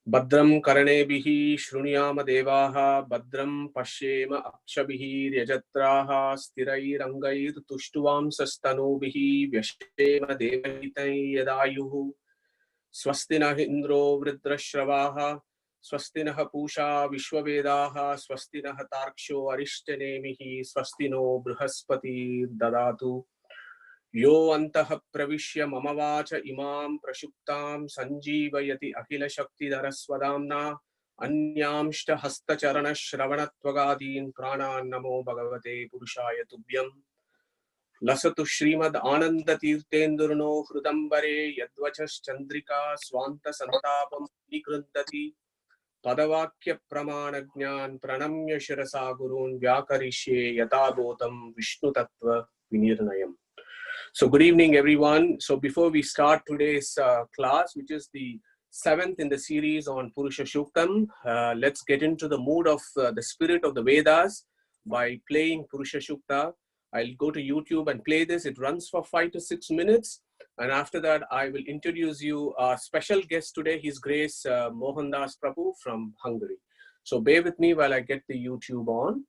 Badram Karanebihi Shruniyama Devaha Badram Pashyema Akshabihi Ryajatraha Stirai Rangair Tushtuvam Sastanubihi Vyashema Devahitai Yadayuhu Swastina Indro Vridrashravaha Swastinaha Pusha Vishwavedaha Swastinaha Tarksho Arishtanemihi Swastino Bruhaspati Dadatu Yo antah pravishya mama vacha imam prashuptam sanjeevayati akhila shakti dharaswadamna anyamshta hasta charana shravanatvagaadin prana namo bhagavate purushaya tubhyam lasatu shrimad ananda tirtendurno hrudambare yadvachas chandrika swanta santapam nikrundati padavakya pramana jnaan pranamya shirasa gurun vyakarishe yatabotam vishnu tattva vinirnayam. So good evening, everyone. So before we start today's class, which is the 7th in the series on Purusha Suktam, let's get into the mood of the spirit of the Vedas by playing Purusha Sukta. I'll go to YouTube and play this. It runs for 5 to 6 minutes. And after that, I will introduce you our special guest today, His Grace Mohandas Prabhu from Hungary. So bear with me while I get the YouTube on.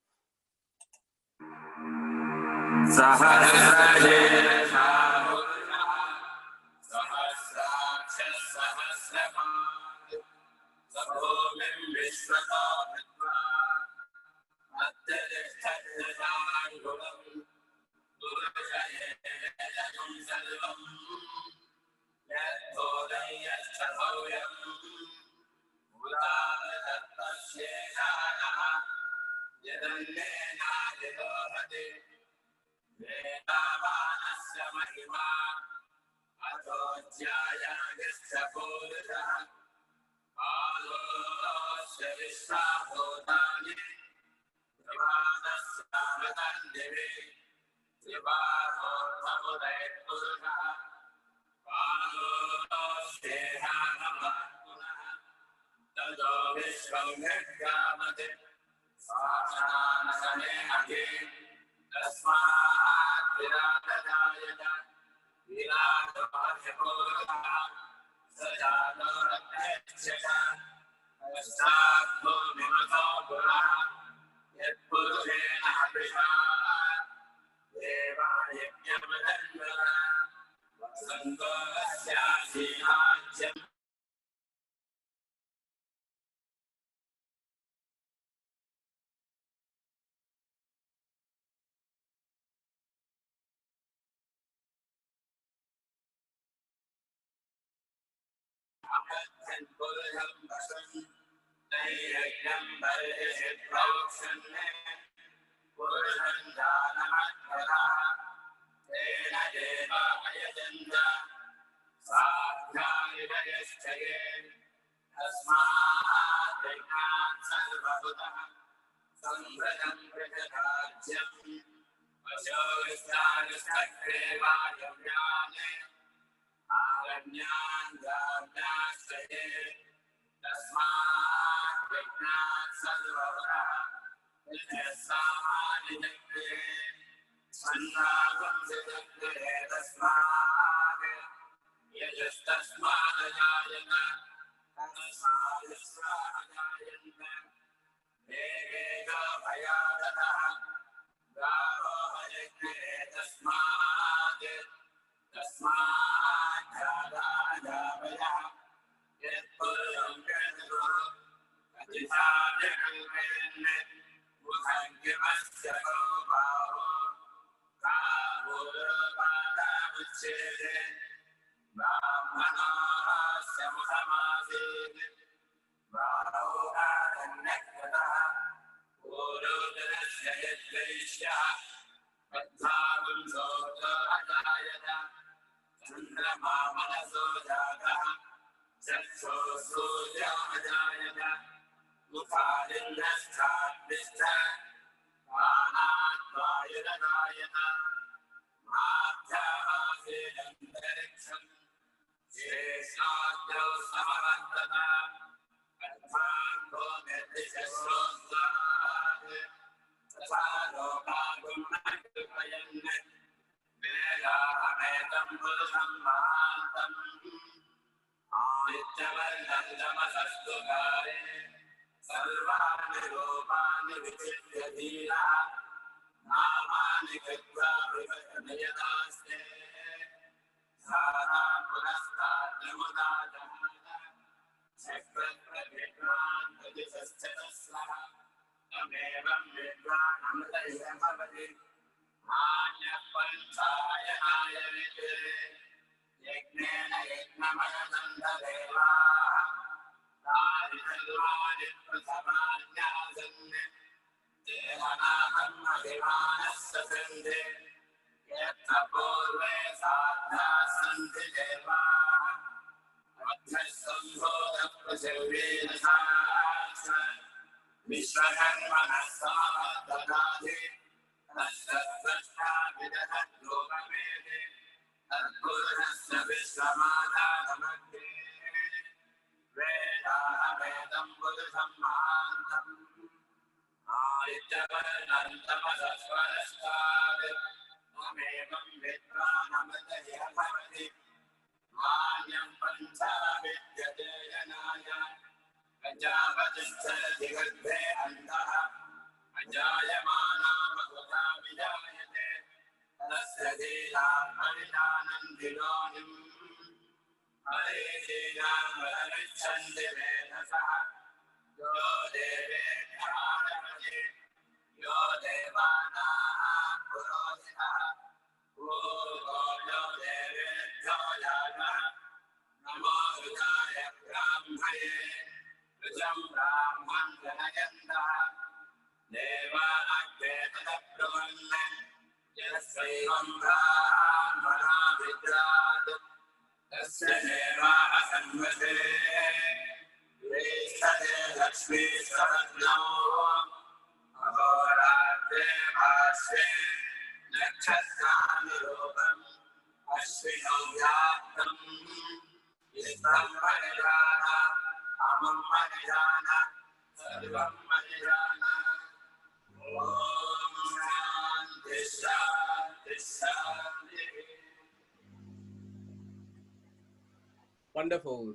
Wonderful.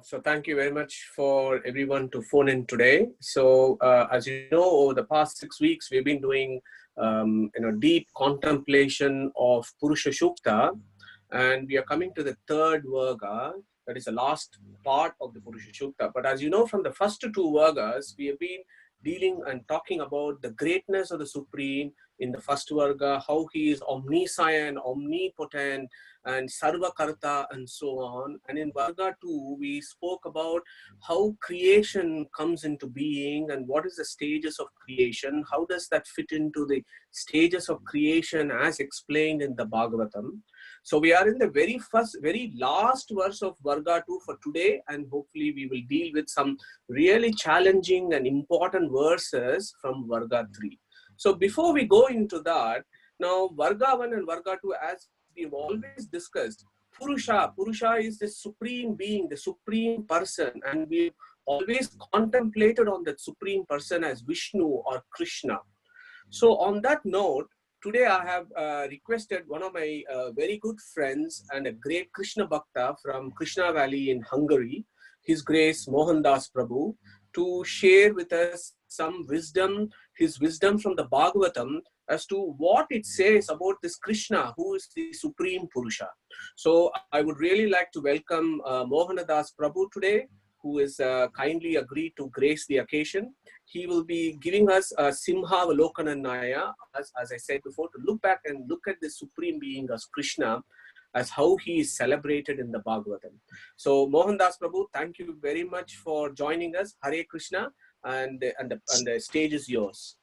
So thank you very much for everyone to phone in today. So as you know, over the past 6 weeks, we've been doing deep contemplation of Purusha Sukta, and we are coming to the third Varga, that is the last part of the Purusha Sukta. But as you know, from the first two Vargas, we have been dealing and talking about the greatness of the Supreme in the first Varga, how he is omniscient, omnipotent, and Sarvakarta, and so on. And in Varga 2, we spoke about how creation comes into being and what is the stages of creation. How does that fit into the stages of creation as explained in the Bhagavatam? So we are in the very last verse of Varga 2 for today, and hopefully we will deal with some really challenging and important verses from Varga 3. So before we go into that, now Varga 1 and Varga 2, as we've always discussed, Purusha is the supreme being, the supreme person, and we've always contemplated on that supreme person as Vishnu or Krishna. So on that note, today I have requested one of my very good friends and a great Krishna Bhakta from Krishna Valley in Hungary, His Grace Mohandas Prabhu, to share with us some wisdom, his wisdom from the Bhagavatam as to what it says about this Krishna, who is the Supreme Purusha. So I would really like to welcome Mohandas Prabhu today, who is kindly agreed to grace the occasion. He will be giving us a Simha Avalokananaya, as I said before, to look back and look at the Supreme Being as Krishna, as how he is celebrated in the Bhagavatam. So Mohandas Prabhu, thank you very much for joining us. Hare Krishna, and the stage is yours.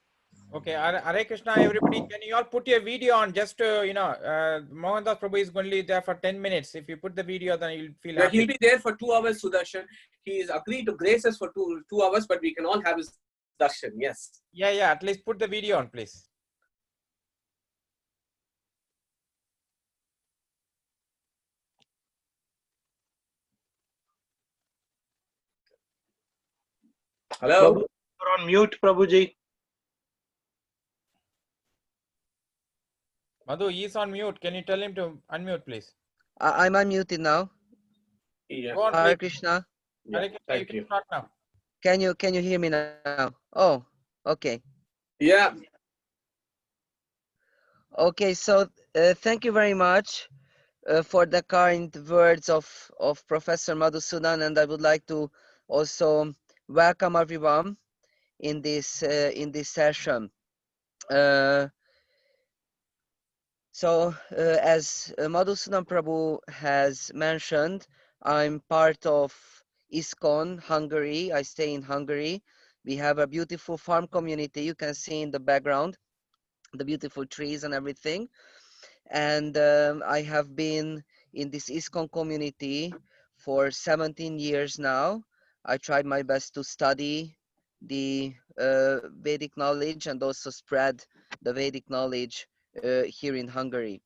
Okay, Hare Krishna, everybody. Can you all put your video on? Just Mohandas Prabhu is only there for 10 minutes. If you put the video, then you'll feel happy. He'll be there for 2 hours, Sudarshan. He is agreed to grace us for two hours, but we can all have his darshan. Yes. Yeah. At least put the video on, please. Hello. Prabhu, you're on mute, Prabhuji. Madhu, he's on mute. Can you tell him to unmute, please? I'm unmuted now. Yeah. Go on, Hare please. Krishna. Yeah, Hare Krishna, you thank can you. start now. Can you hear me now? Oh, okay. Yeah, Okay, so thank you very much for the kind words of Professor Madhusudan, and I would like to also welcome everyone in this session. As Madhusudan Prabhu has mentioned, I'm part of ISKCON Hungary. I stay in Hungary. We have a beautiful farm community. You can see in the background the beautiful trees and everything. And I have been in this ISKCON community for 17 years now. I tried my best to study the Vedic knowledge and also spread the Vedic knowledge here in Hungary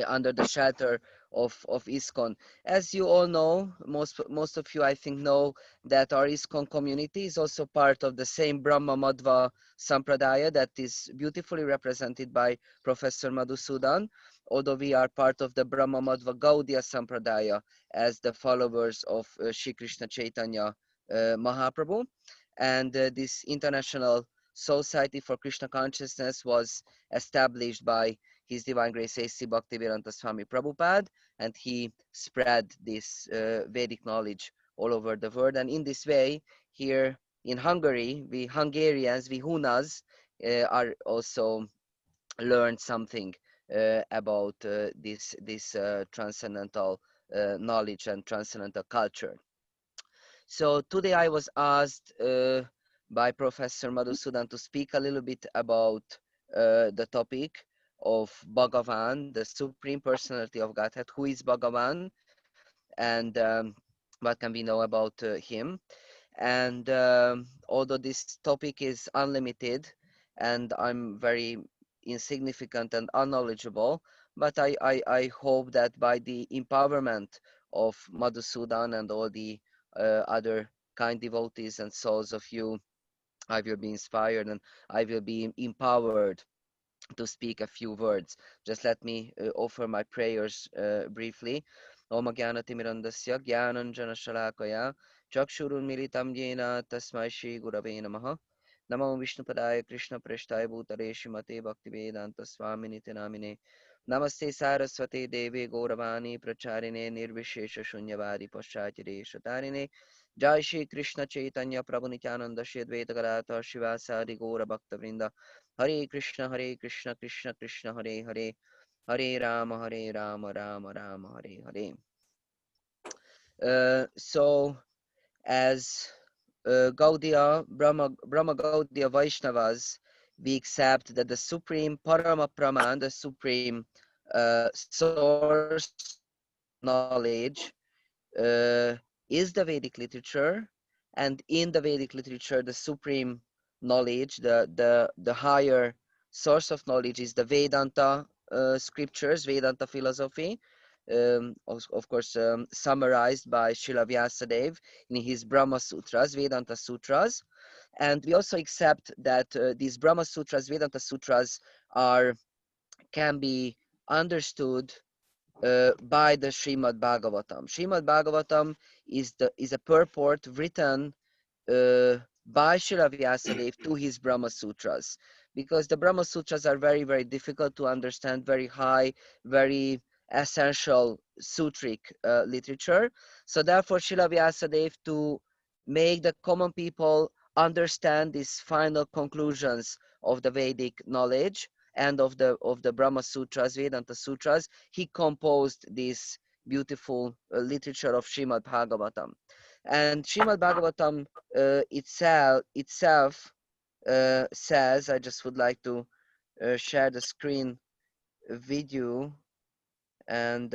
under the shelter of ISKCON. As you all know, most of you I think know that our ISKCON community is also part of the same Brahma Madhva Sampradaya that is beautifully represented by Professor Madhusudan, although we are part of the Brahma Madhva Gaudiya Sampradaya as the followers of Shri Krishna Chaitanya Mahaprabhu. And this International Society for Krishna Consciousness was established by His Divine Grace A.C. Bhaktivedanta Swami Prabhupada, and he spread this Vedic knowledge all over the world. And in this way, here in Hungary, we Hungarians, we Hunas, are also learned something about this transcendental knowledge and transcendental culture. So today I was asked by Professor Madhusudan to speak a little bit about the topic of Bhagavan, the Supreme Personality of Godhead. Who is Bhagavan, and what can we know about him? And although this topic is unlimited and I'm very insignificant and unknowledgeable, but I hope that by the empowerment of Madhusudan and all the other kind devotees and souls of you, I will be inspired and I will be empowered to speak a few words. Just let me offer my prayers briefly. Om Gyanati Mirandasya Gyananjana Shalakaya Chakshurun Militam Yena Tasmai Shri Gurave Namaha Namo Vishnupadaya Krishna Prashtaya Bhutale Shrimate Bhaktivedanta Swamini Namine Namaste Saraswate Deve Gauravani Pracharine Nirvishesha Shunyavadi Paschatire Shatarine Jai Shri Krishna Chaitanya Prabhu Nityananda Shri Advaita Gadadhar Shivasadi Gaura Bhakta Vrinda Hare Krishna, Krishna Krishna, Hare Hare, Hare Rama, Rama Rama, Hare Hare. So, as Gaudiya, Brahma Gaudiya Vaishnavas, we accept that the supreme Parama Praman, the supreme source of knowledge, is the Vedic literature, and in the Vedic literature, the supreme knowledge, the higher source of knowledge is the Vedanta scriptures, Vedanta philosophy, of course, summarized by Srila Vyasadeva in his Brahmasutras, Vedanta Sutras. And we also accept that these Brahmasutras, Vedanta Sutras can be understood by the Srimad Bhagavatam. Srimad Bhagavatam is a purport written by Srila Vyasadeva to his Brahma Sutras, because the Brahma Sutras are very, very difficult to understand, very high, very essential sutric literature. So therefore, Srila Vyasadeva, to make the common people understand these final conclusions of the Vedic knowledge and of the Brahma Sutras, Vedanta Sutras, he composed this beautiful literature of Srimad Bhagavatam. And Srimad Bhagavatam itself says, I just would like to share the screen video and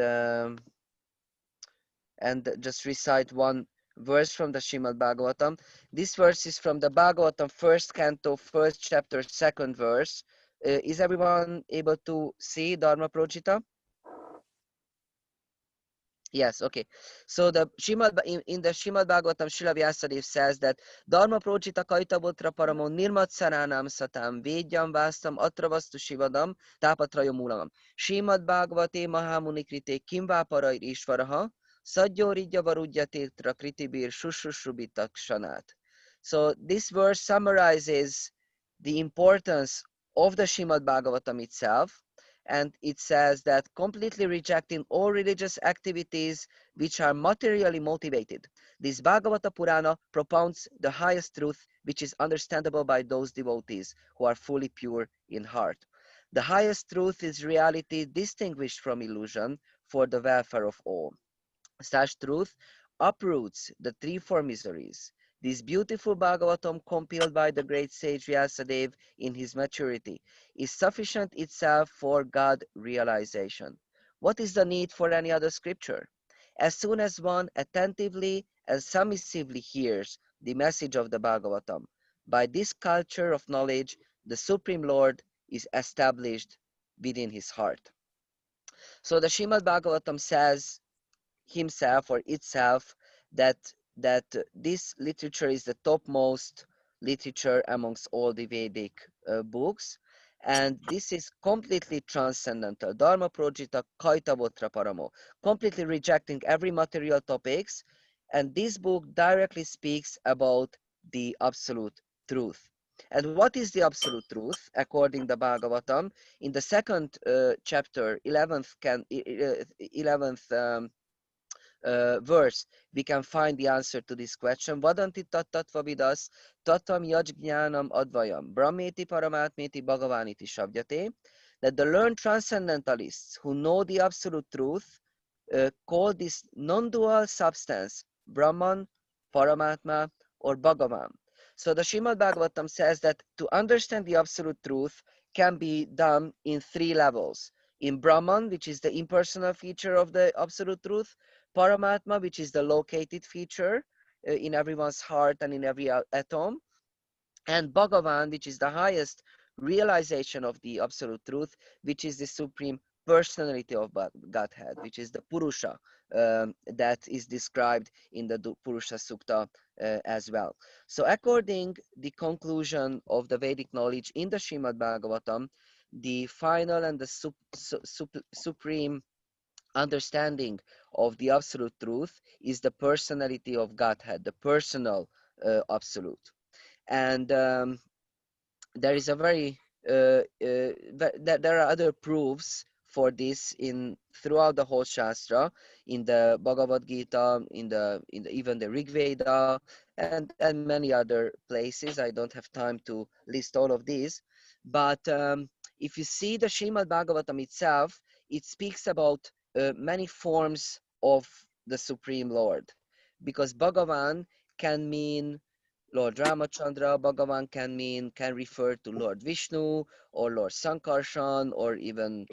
just recite one verse from the Srimad Bhagavatam. This verse is from the Bhagavatam, first canto, first chapter, second verse. Is everyone able to see Dharma Projita? Yes, okay. So the in the Srimad Bhagavatam, Srila Vyasadeva says that Dharma Projita Kaitabotra Paramo Nirmat Saranam Satam Vedyam Vastam Atravastu Shivadam Tapatrayo Mulamam Srimad Bhagavate Mahamuni Krite Kimva Parai Ishvaraha Sadyoridya varudyatirtra kritibir shushushubitakshanat. So this verse summarizes the importance of the Srimad Bhagavatam itself, and it says that completely rejecting all religious activities which are materially motivated, this Bhagavata Purana propounds the highest truth which is understandable by those devotees who are fully pure in heart. The highest truth is reality distinguished from illusion for the welfare of all. Such truth uproots the three four miseries. This beautiful Bhagavatam, compiled by the great sage Vyasadeva in his maturity, is sufficient itself for God realization. What is the need for any other scripture? As soon as one attentively and submissively hears the message of the Bhagavatam, by this culture of knowledge, the Supreme Lord is established within his heart. So the Srimad Bhagavatam says himself or itself that this literature is the topmost literature amongst all the Vedic books, and this is completely transcendental. Dharma projita kaitavotra paramo, completely rejecting every material topics, and this book directly speaks about the absolute truth. And what is the absolute truth according to the Bhagavatam? In the second chapter, 11th verse, we can find the answer to this question. Vadanti tattva vidas tattvam yajnanam advayam brahmeti paramatmeti bhagavaniti shabdyate. That the learned transcendentalists who know the absolute truth call this non-dual substance Brahman, Paramatma, or Bhagavan. So the Srimad Bhagavatam says that to understand the absolute truth can be done in three levels. In Brahman, which is the impersonal feature of the absolute truth, Paramatma, which is the located feature in everyone's heart and in every atom, and Bhagavan, which is the highest realization of the absolute truth, which is the supreme personality of Godhead, which is the Purusha that is described in the Purusha Sukta as well. So according the conclusion of the Vedic knowledge in the Srimad Bhagavatam, the final and the supreme understanding of the absolute truth is the personality of Godhead, the personal absolute. And there is a very there are other proofs for this in throughout the whole Shastra, in the Bhagavad Gita, in the even the Rig Veda, and many other places. I don't have time to list all of these, but if you see the Srimad Bhagavatam itself, it speaks about many forms of the Supreme Lord, because Bhagavan can mean Lord Ramachandra. Bhagavan can refer to Lord Vishnu or Lord Sankarshan or even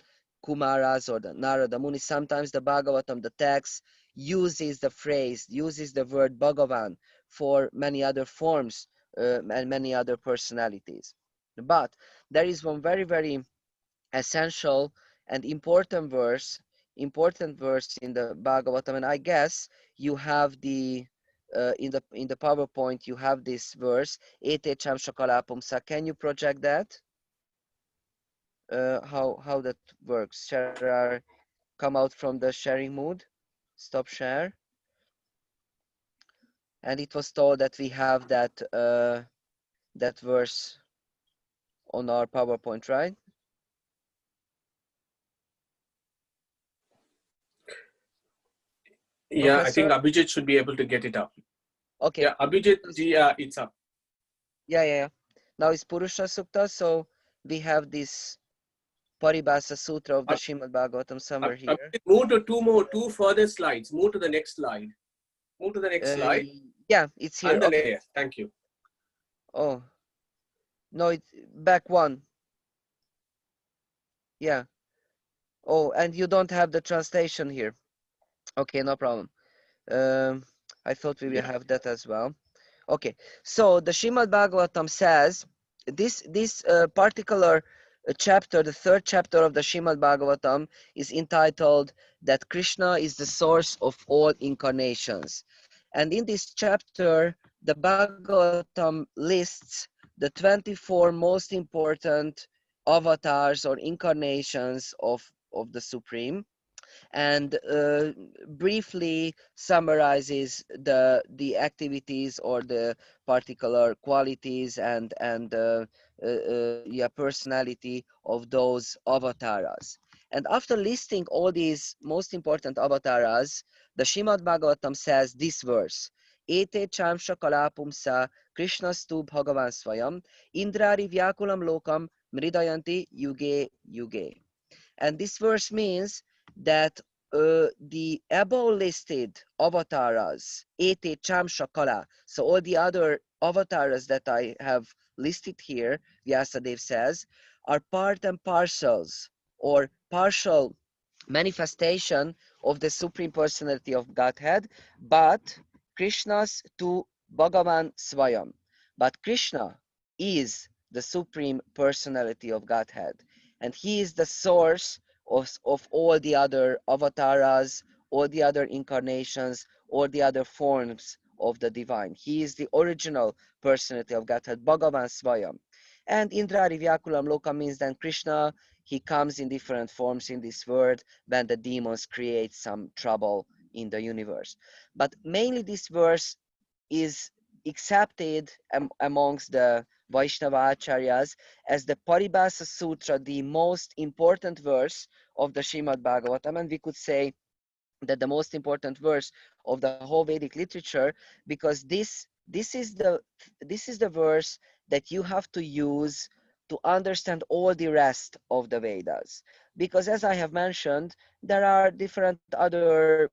Kumaras or the Narada Muni. Sometimes the Bhagavatam, the text, uses the word Bhagavan for many other forms and many other personalities. But there is one very, very essential and important verse in the Bhagavatam, and I guess you have the in the PowerPoint you have this verse, Ete Cham Shakalapumsa. Can you project that? How that works? Share, come out from the sharing mode, stop share. And it was told that we have that that verse on our PowerPoint, right? Yeah, I think Professor? Abhijit should be able to get it up. Okay. Yeah, Abhijit, it's up. Yeah. Now it's Purusha Sukta, so we have this Paribhasa Sutra of the Srimad Bhagavatam somewhere here. Move to two further slides. Move to the next slide. Move to the next slide. Yeah, it's here. And Okay. Thank you. Oh, no, it's back one. Yeah. Oh, and you don't have the translation here. Okay, no problem. I thought we will have that as well. Okay, so the Srimad Bhagavatam says this particular chapter, the third chapter of the Srimad Bhagavatam, is entitled that Krishna is the source of all incarnations. And in this chapter, the Bhagavatam lists the 24 most important avatars or incarnations of the Supreme. and briefly summarizes the activities or the particular qualities and yeah, personality of those avatars. And after listing all these most important avatars, the Srimad Bhagavatam says this verse: Ete chamsha kalapumsa Krishnastu Bhagavan Swayam Indrari Vyakulam Lokam Mridayanti Yuge Yuge. And this verse means that the above listed avatars, Ete Chamsha Kala, so all the other avatars that I have listed here, Vyasadeva says, are part and parcels or partial manifestation of the Supreme Personality of Godhead, but Krishna's to Bhagavan Swayam. But Krishna is the Supreme Personality of Godhead, and he is the source of all the other avatars, all the other incarnations, all the other forms of the divine. He is the original personality of Godhead, Bhagavan Swayam. And Indrari Vyakulam Loka means then Krishna, he comes in different forms in this world when the demons create some trouble in the universe. But mainly this verse is accepted amongst the Vaishnava Acharyas as the Paribhasa Sutra, the most important verse of the Srimad Bhagavatam, and we could say that the most important verse of the whole Vedic literature, because this is the verse that you have to use to understand all the rest of the Vedas. Because as I have mentioned, there are different other,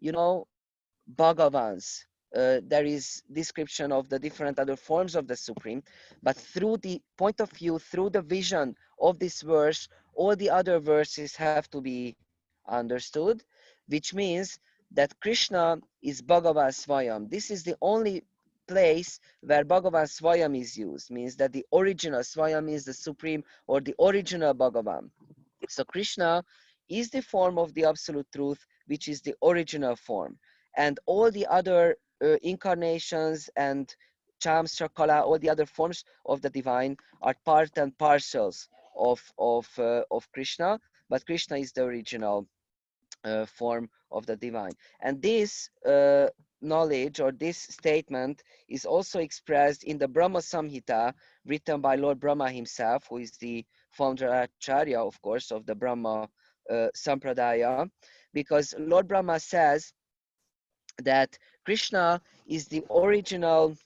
Bhagavans. There is description of the different other forms of the Supreme, but through the point of view, through the vision of this verse, all the other verses have to be understood, which means that Krishna is Bhagavan Swayam. This is the only place where Bhagavan Swayam is used, means that the original Swayam is the Supreme or the original Bhagavan. So Krishna is the form of the absolute truth, which is the original form. And all the other incarnations and Chams, Chakala, all the other forms of the divine are part and parcels of Krishna, but Krishna is the original form of the divine. And this knowledge or this statement is also expressed in the Brahma Samhita, written by Lord Brahma himself, who is the founder Acharya, of course, of the Brahma Sampradaya, because Lord Brahma says that Krishna is the original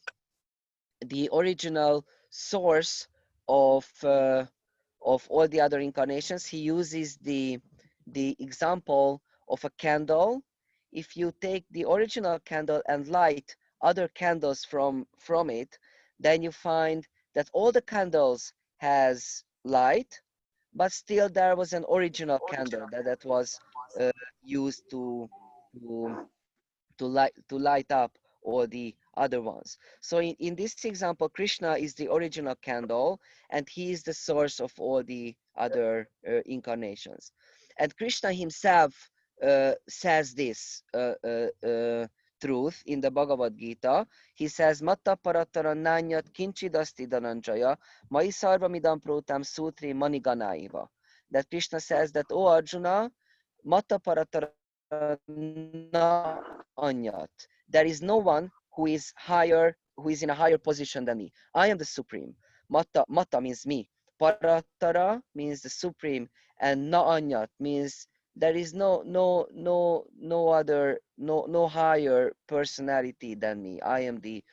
source of all the other incarnations. He uses the example of a candle. If you take the original candle and light other candles from it, then you find that all the candles has light, but still there was an original candle that was used to light up all the other ones. So in this example, Krishna is the original candle, and he is the source of all the other incarnations. And Krishna himself says this truth in the Bhagavad Gita. He says, Matta paratara nanyat kinchidasti dhananjaya mai sarvamidam protam sutri maniganaiva. That Krishna says that, oh Arjuna, Matta paratara na anyat. There is no one who is in a higher position than me. I am the supreme. Mata means me. Paratara means the supreme, and na anyat means there is no other, no higher personality than me. I am the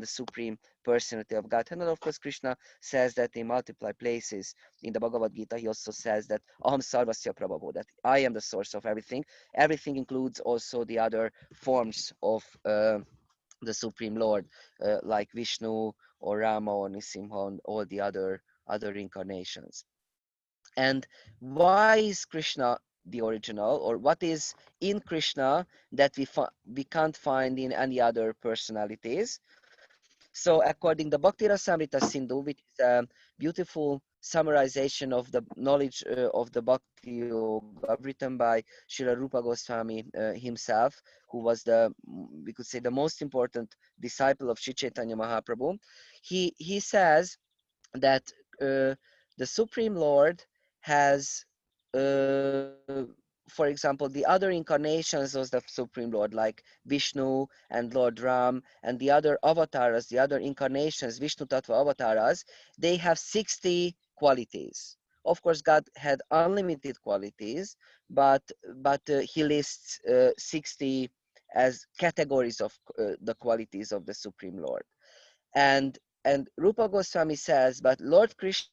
supreme personality of God. And of course, Krishna says that in multiple places in the Bhagavad Gita. He also says that Aham Sarvasya Prabhavo, that I am the source of everything. Everything includes also the other forms of the Supreme Lord, like Vishnu or Rama or Nisimha and all the other incarnations. And why is Krishna the original, or what is in Krishna that we can't find in any other personalities? So according to Bhakti Rasamrita Sindhu, which is a beautiful summarization of the knowledge of the Bhakti Yoga, written by Srila Rupa Goswami himself, who was we could say, the most important disciple of Sri Chaitanya Mahaprabhu, he says that the Supreme Lord has for example, the other incarnations of the Supreme Lord, like Vishnu and Lord Ram and the other avatars, the other incarnations, Vishnu Tattva avatars, they have 60 qualities. Of course, God had unlimited qualities, but he lists 60 as categories of the qualities of the Supreme Lord. And Rupa Goswami says, but Lord Krishna,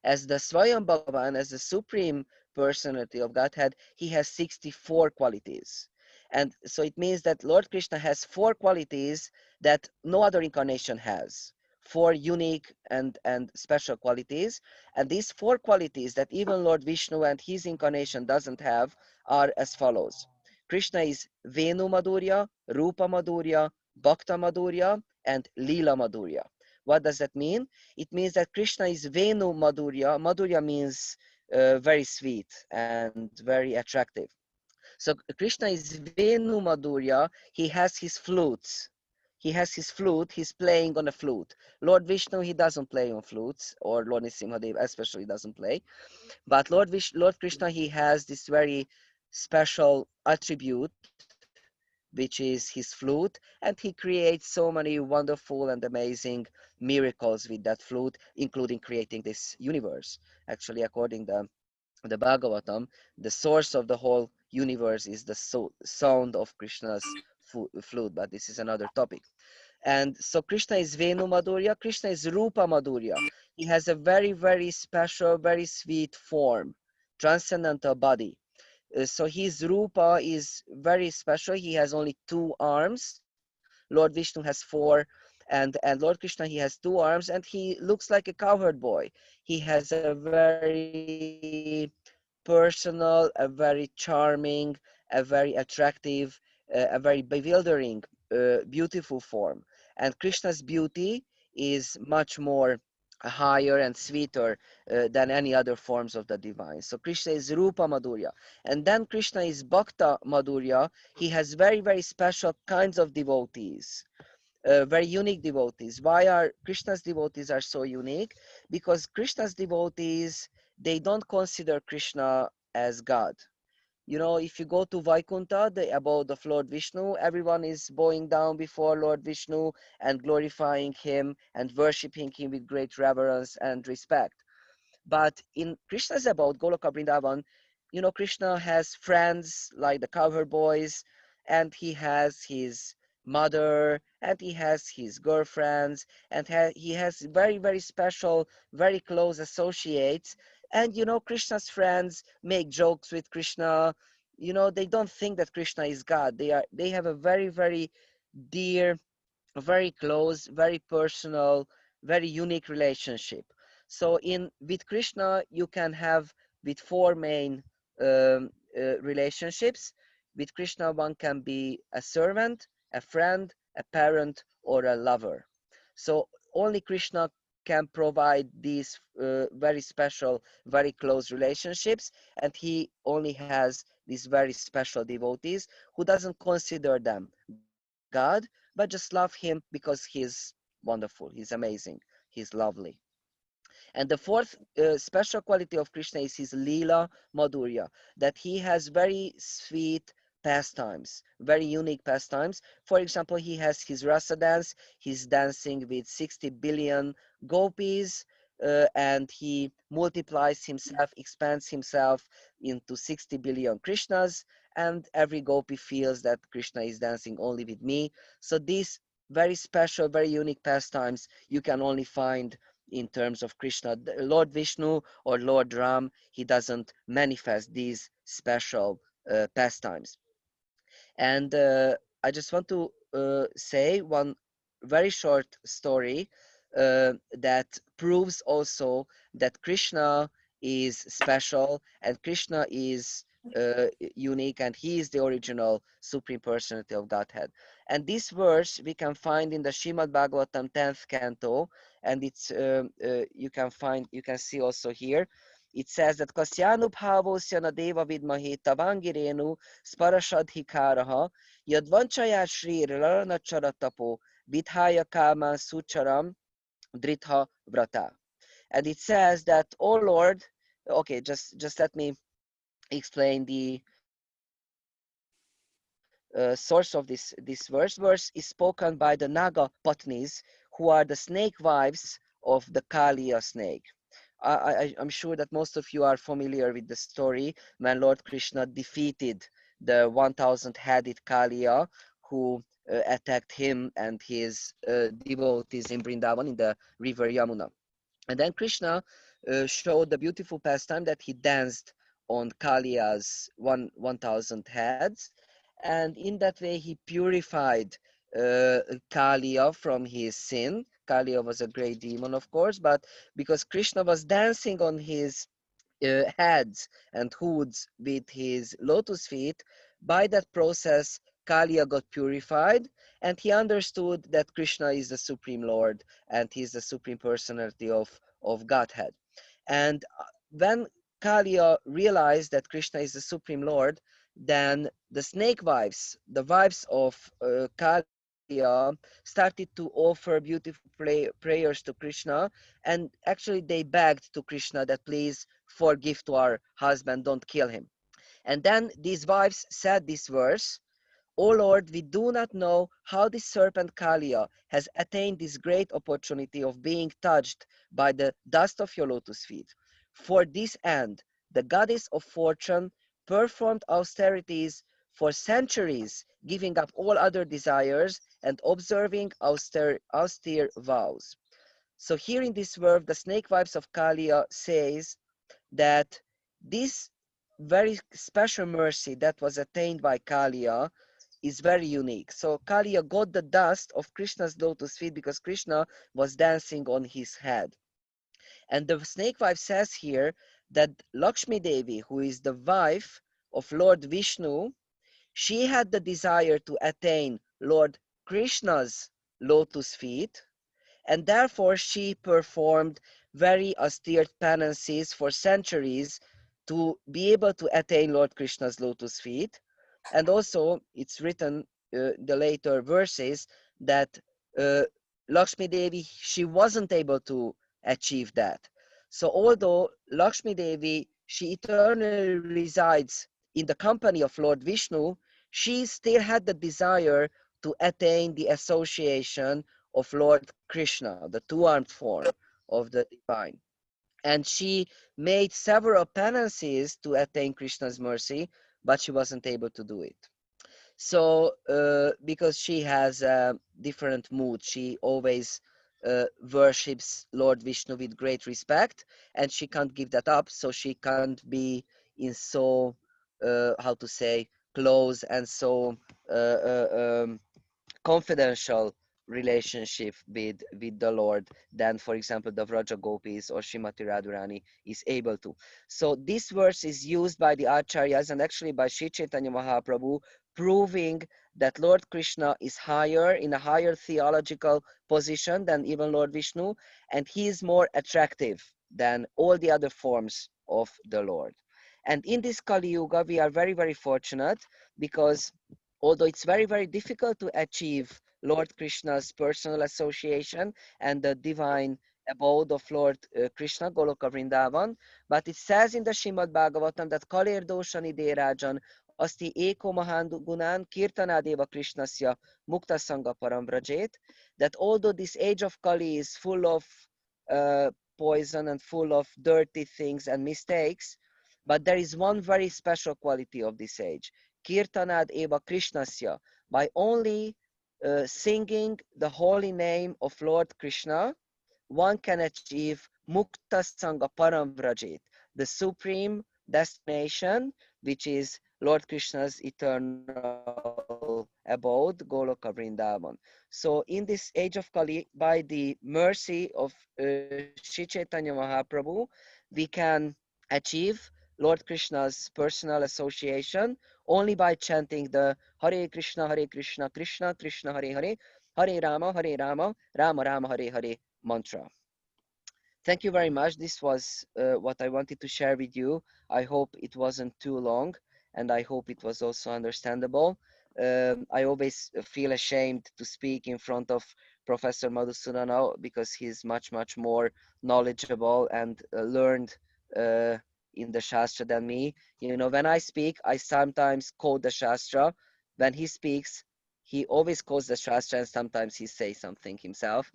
as the Swayam Bhagavan, as the Supreme Personality of Godhead, he has 64 qualities. And so it means that Lord Krishna has 4 qualities that no other incarnation has. 4 unique and special qualities. And these 4 qualities that even Lord Vishnu and his incarnation doesn't have are as follows. Krishna is Venu Madhurya, Rupa Madhurya, Bhakta Madhurya, and Leela Madhurya. What does that mean? It means that Krishna is Venu Madhurya. Madhurya means very sweet and very attractive. So Krishna is Venu Madhurya. He has his flutes. He has his flute. He's playing on a flute. Lord Vishnu, he doesn't play on flutes, or Lord Nrsimhadev especially doesn't play. But Lord Krishna, he has this very special attribute, which is his flute, and he creates so many wonderful and amazing miracles with that flute, including creating this universe. Actually, according to the Bhagavatam, the source of the whole universe is the sound of Krishna's flute, but this is another topic. And so Krishna is Venu Madhurya, Krishna is Rupa Madhurya. He has a very, very special, very sweet form, transcendental body. So his Rupa is very special. He has only 2 arms. Lord Vishnu has 4, and Lord Krishna, he has 2 arms, and he looks like a cowherd boy. He has a very personal, a very charming, a very attractive, a very bewildering, beautiful form. And Krishna's beauty is much more higher and sweeter than any other forms of the divine. So Krishna is Rupa Madhurya. And then Krishna is Bhakta Madhurya. He has very, very special kinds of devotees. Very unique devotees. Why are Krishna's devotees are so unique? Because Krishna's devotees, they don't consider Krishna as God. You know, if you go to Vaikuntha, the abode of Lord Vishnu, everyone is bowing down before Lord Vishnu and glorifying him and worshipping him with great reverence and respect. But in Krishna's abode, Goloka Vrindavan, you know, Krishna has friends like the cowherd boys, and he has his mother, and he has his girlfriends, and he has very, very special, very close associates. And, you know, Krishna's friends make jokes with Krishna. You know, they don't think that Krishna is God. They have a very, very dear, very close, very personal, very unique relationship. So with Krishna, you can have with 4 main relationships. With Krishna, one can be a servant, a friend, a parent, or a lover. So only Krishna can provide these very special, very close relationships, and he only has these very special devotees who doesn't consider them God, but just love him because he's wonderful, he's amazing, he's lovely. And the 4th special quality of Krishna is his Leela Madhurya, that he has very sweet pastimes, very unique pastimes. For example, he has his rasa dance, he's dancing with 60 billion gopis, and he multiplies himself, expands himself into 60 billion Krishnas, and every gopi feels that Krishna is dancing only with me. So these very special, very unique pastimes you can only find in terms of Krishna. Lord Vishnu or Lord Ram, he doesn't manifest these special pastimes. And I just want to say one very short story that proves also that Krishna is special and Krishna is unique, and he is the original Supreme Personality of Godhead. And this verse we can find in the Srimad Bhagavatam 10th canto, and it's you can see also here. It says that Kasyanu bhavosya na deva vidmahe tavangirenu sparashadhikaraha yadvanchaya shri raranacharatapō vidhaya kama sucharam dritha vrata. And it says that, oh Lord, okay, just let me explain the source of this verse. Verse is spoken by the Naga Patnis, who are the snake wives of the Kaliya snake. I'm sure that most of you are familiar with the story when Lord Krishna defeated the 1,000-headed Kaliya who attacked him and his devotees in Vrindavan in the river Yamuna. And then Krishna showed the beautiful pastime that he danced on Kaliya's 1,000 heads, and in that way he purified Kaliya from his sin. Kaliya was a great demon, of course, but because Krishna was dancing on his heads and hoods with his lotus feet, by that process, Kaliya got purified, and he understood that Krishna is the Supreme Lord and he is the Supreme Personality of Godhead. And when Kaliya realized that Krishna is the Supreme Lord, then the snake wives, the wives of Kaliya, started to offer beautiful prayers to Krishna, and actually they begged to Krishna that please forgive to our husband, don't kill him. And then these wives said this verse, O Lord, we do not know how this serpent Kaliya has attained this great opportunity of being touched by the dust of your lotus feet. For this end, the goddess of fortune performed austerities for centuries, giving up all other desires and observing austere vows. So here in this verse, the snake wives of Kaliya says that this very special mercy that was attained by Kaliya is very unique. So Kaliya got the dust of Krishna's lotus feet because Krishna was dancing on his head. And the snake wife says here that Lakshmi Devi, who is the wife of Lord Vishnu, she had the desire to attain Lord Krishna's lotus feet, and therefore she performed very austere penances for centuries to be able to attain Lord Krishna's lotus feet. And also it's written the later verses that uh, Lakshmi Devi, she wasn't able to achieve that. So although Lakshmi Devi, she eternally resides in the company of Lord Vishnu, she still had the desire to attain the association of Lord Krishna, the two-armed form of the divine. And she made several penances to attain Krishna's mercy, but she wasn't able to do it. So because she has a different mood, she always worships Lord Vishnu with great respect, and she can't give that up, so she can't be in so how to say, close and so confidential relationship with the Lord than, for example, the Vraja Gopis or Srimati Radharani is able to. So this verse is used by the Acharyas and actually by Sri Chaitanya Mahaprabhu, proving that Lord Krishna is higher, in a higher theological position than even Lord Vishnu, and he is more attractive than all the other forms of the Lord. And in this Kali Yuga, we are very, very fortunate because although it's very, very difficult to achieve Lord Krishna's personal association and the divine abode of Lord Krishna, Goloka Vrindavan, but it says in the Srimad Bhagavatam that Kalir Doshani Derajan Asti Eko Mahan Gunan Kirtanadeva Krishnasya Mukta Sangha Param Vrajet, that although this age of Kali is full of poison and full of dirty things and mistakes, but there is one very special quality of this age. Kirtanad Eva Krishnasya, by only singing the holy name of Lord Krishna, one can achieve Mukta Sangha Param Vrajit, the supreme destination, which is Lord Krishna's eternal abode, Goloka Vrindavan. So in this age of Kali, by the mercy of Sri Chaitanya Mahaprabhu, we can achieve Lord Krishna's personal association only by chanting the Hare Krishna, Krishna Krishna Hare Hare, Hare Rama, Rama Rama Hare Hare mantra. Thank you very much. This was what I wanted to share with you. I hope it wasn't too long, and I hope it was also understandable. I always feel ashamed to speak in front of Professor Madhusudana because he's much, much more knowledgeable and learned in the Shastra than me. You know, when I speak, I sometimes quote the Shastra. When he speaks, he always quotes the Shastra, and sometimes he says something himself,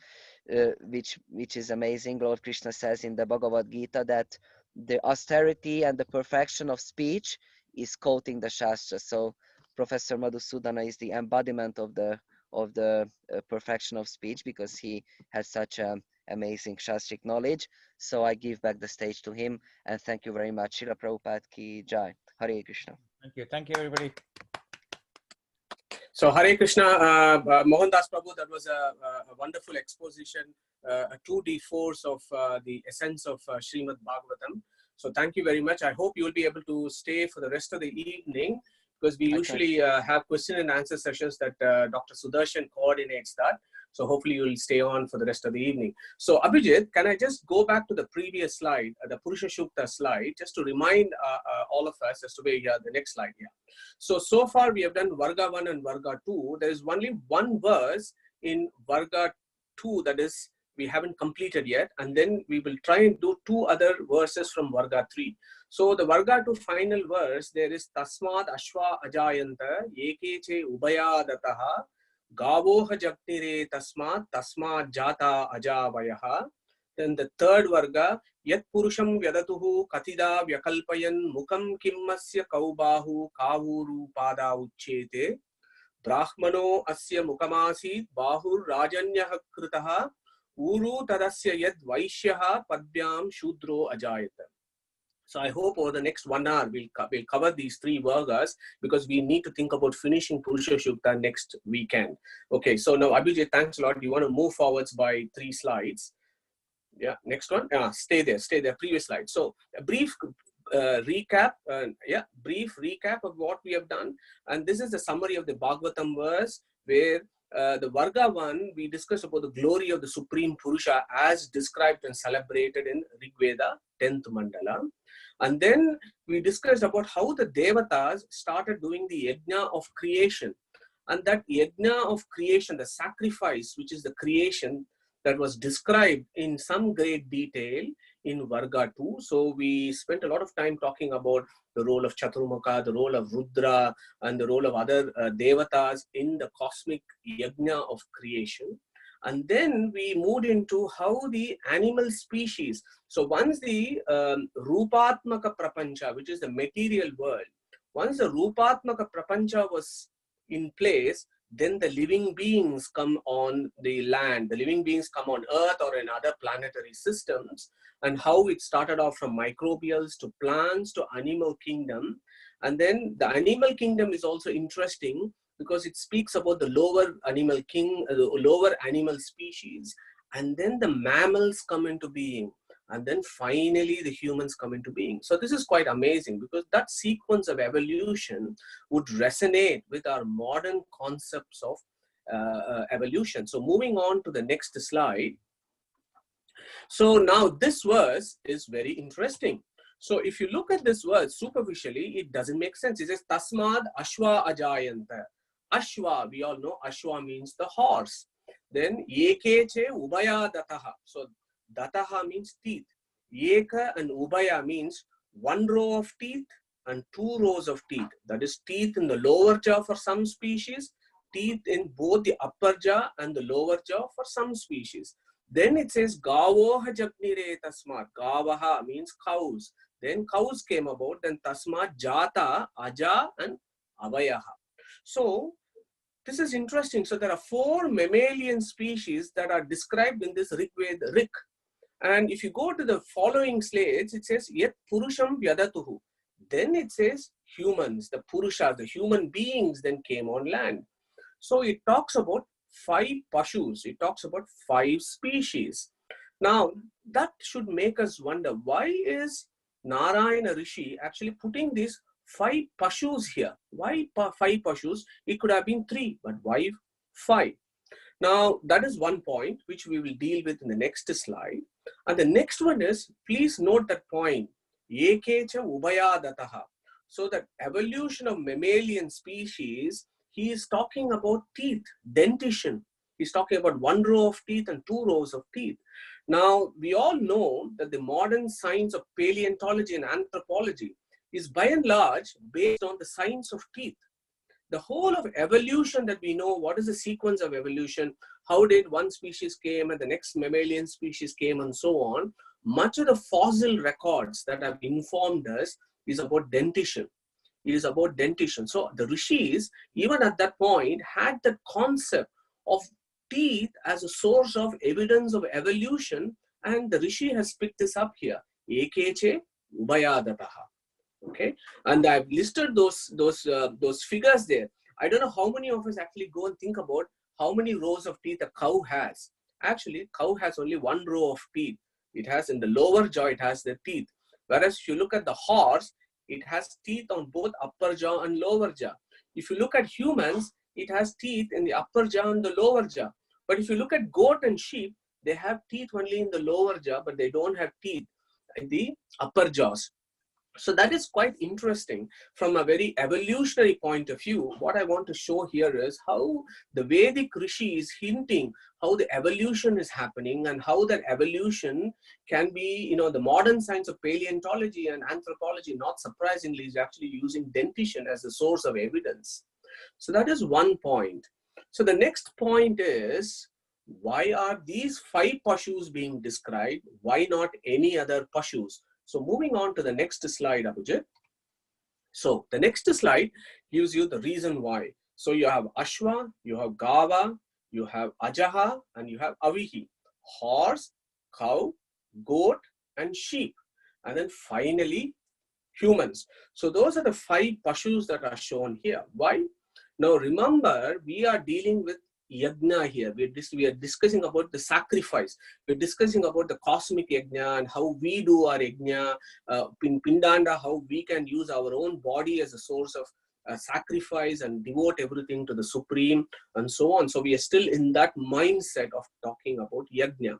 which is amazing. Lord Krishna says in the Bhagavad Gita that the austerity and the perfection of speech is quoting the Shastra. So Professor Madhusudana is the embodiment of the perfection of speech, because he has such amazing Shastric knowledge. So I give back the stage to him, and thank you very much. Srila Prabhupada ki jai. Hare Krishna. Thank you, everybody. So Hare Krishna, Mohandas Prabhu, that was a wonderful exposition, a 2D force of the essence of Srimad Bhagavatam. So thank you very much. I hope you will be able to stay for the rest of the evening, because we usually have question and answer sessions that Dr. Sudarshan coordinates that. So hopefully you will stay on for the rest of the evening. So Abhijit, can I just go back to the previous slide, the Purusha Sukta slide, just to remind all of us as to where the next slide here. So far we have done Varga 1 and Varga 2. There is only one verse in Varga 2 that is we haven't completed yet, and then we will try and do 2 other verses from Varga 3. So the Varga 2 final verse, there is Tasmad Ashwa Ajayanta Yekeche Ubayadataha Gavoha Jagnire Tasmad Jata Ajavayaha. Then the third Varga, Yat Purusham Vyadatuhu Katida Vyakalpayan Mukam Kimmasya Kaubahu Kavuru Pada Uchete Brahmano Asya Mukamasid Bahur Rajanyah Kritaha Uru Tadasya Yad Vaishyaha Padbyam Shudro Ajayata. So I hope over the next 1 hour we'll cover these 3 Vargas, because we need to think about finishing Purusha Sukta next weekend. Okay, so now Abhijit, thanks a lot. You want to move forwards by 3 slides. Yeah, next one. Stay there. Previous slide. So a brief recap. Brief recap of what we have done. And this is the summary of the Bhagavatam verse, where the Varga 1, we discussed about the glory of the Supreme Purusha as described and celebrated in Rig Veda, 10th Mandala. And then we discussed about how the Devatas started doing the yajna of creation. And that yajna of creation, the sacrifice, which is the creation, that was described in some great detail in Varga 2. So we spent a lot of time talking about the role of Chaturmukha, the role of Rudra, and the role of other Devatas in the cosmic yajna of creation. And then we moved into how the animal species. So once the Rupatmaka Prapancha, which is the material world, once the Rupatmaka Prapancha was in place, then the living beings come on the land, the living beings come on Earth or in other planetary systems, and how it started off from microbials to plants to animal kingdom. And then the animal kingdom is also interesting because it speaks about the lower animal species, and then the mammals come into being. And then finally the humans come into being. So this is quite amazing, because that sequence of evolution would resonate with our modern concepts of evolution. So moving on to the next slide. So now this verse is very interesting. So if you look at this verse superficially, it doesn't make sense. It says Tasmad Ashwa Ajayanta. Ashwa, we all know Ashwa means the horse. Then Yekeche Ubaya Dataha. So Dataha means teeth. Yeka and Ubaya means 1 row of teeth and 2 rows of teeth. That is teeth in the lower jaw for some species, teeth in both the upper jaw and the lower jaw for some species. Then it says Gavoha Jagnire Tasmat. Gavaha means cows. Then cows came about. Then Tasmat Jata, Aja and Avayaha. So this is interesting. So there are 4 mammalian species that are described in this Rig Veda, Rik. And if you go to the following slides, it says Yet Purusham Vyadatuhu. Then it says humans, the Purusha, the human beings then came on land. So it talks about 5 Pashus. It talks about 5 species. Now that should make us wonder, why is Narayana Rishi actually putting these 5 Pashus here? Why 5 Pashus? It could have been 3, but why 5? Now that is one point which we will deal with in the next slide. And the next one is, please note that point, Yekecha Ubayadataha. So that evolution of mammalian species, he is talking about teeth, dentition. He's talking about 1 row of teeth and 2 rows of teeth. Now, we all know that the modern science of paleontology and anthropology is by and large based on the science of teeth. The whole of evolution that we know, what is the sequence of evolution, how did one species came and the next mammalian species came and so on, much of the fossil records that have informed us is about dentition. It is about dentition. So the rishis, even at that point, had the concept of teeth as a source of evidence of evolution, and the rishi has picked this up here. Ekeche ubayadataha. Okay, and I've listed those figures there. I don't know how many of us actually go and think about how many rows of teeth a cow has. Actually, cow has only 1 row of teeth. It has in the lower jaw, it has the teeth. Whereas if you look at the horse, it has teeth on both upper jaw and lower jaw. If you look at humans, it has teeth in the upper jaw and the lower jaw. But if you look at goat and sheep, they have teeth only in the lower jaw, but they don't have teeth in the upper jaws. So that is quite interesting from a very evolutionary point of view. What I want to show here is how the Vedic Rishi is hinting how the evolution is happening and how that evolution can be, the modern science of paleontology and anthropology, not surprisingly, is actually using dentition as a source of evidence. So that is one point. So the next point is, why are these 5 Pashus being described? Why not any other Pashus? So moving on to the next slide, Abhijit. So the next slide gives you the reason why. So you have Ashwa, you have Gava, you have Ajaha, and you have Avihi. Horse, cow, goat, and sheep. And then finally, humans. So those are the 5 Pashus that are shown here. Why? Now remember, we are dealing with yajna here. We are discussing about the sacrifice. We're discussing about the cosmic yajna and how we do our yajna, in Pindanda, how we can use our own body as a source of sacrifice and devote everything to the Supreme and so on. So we are still in that mindset of talking about yajna.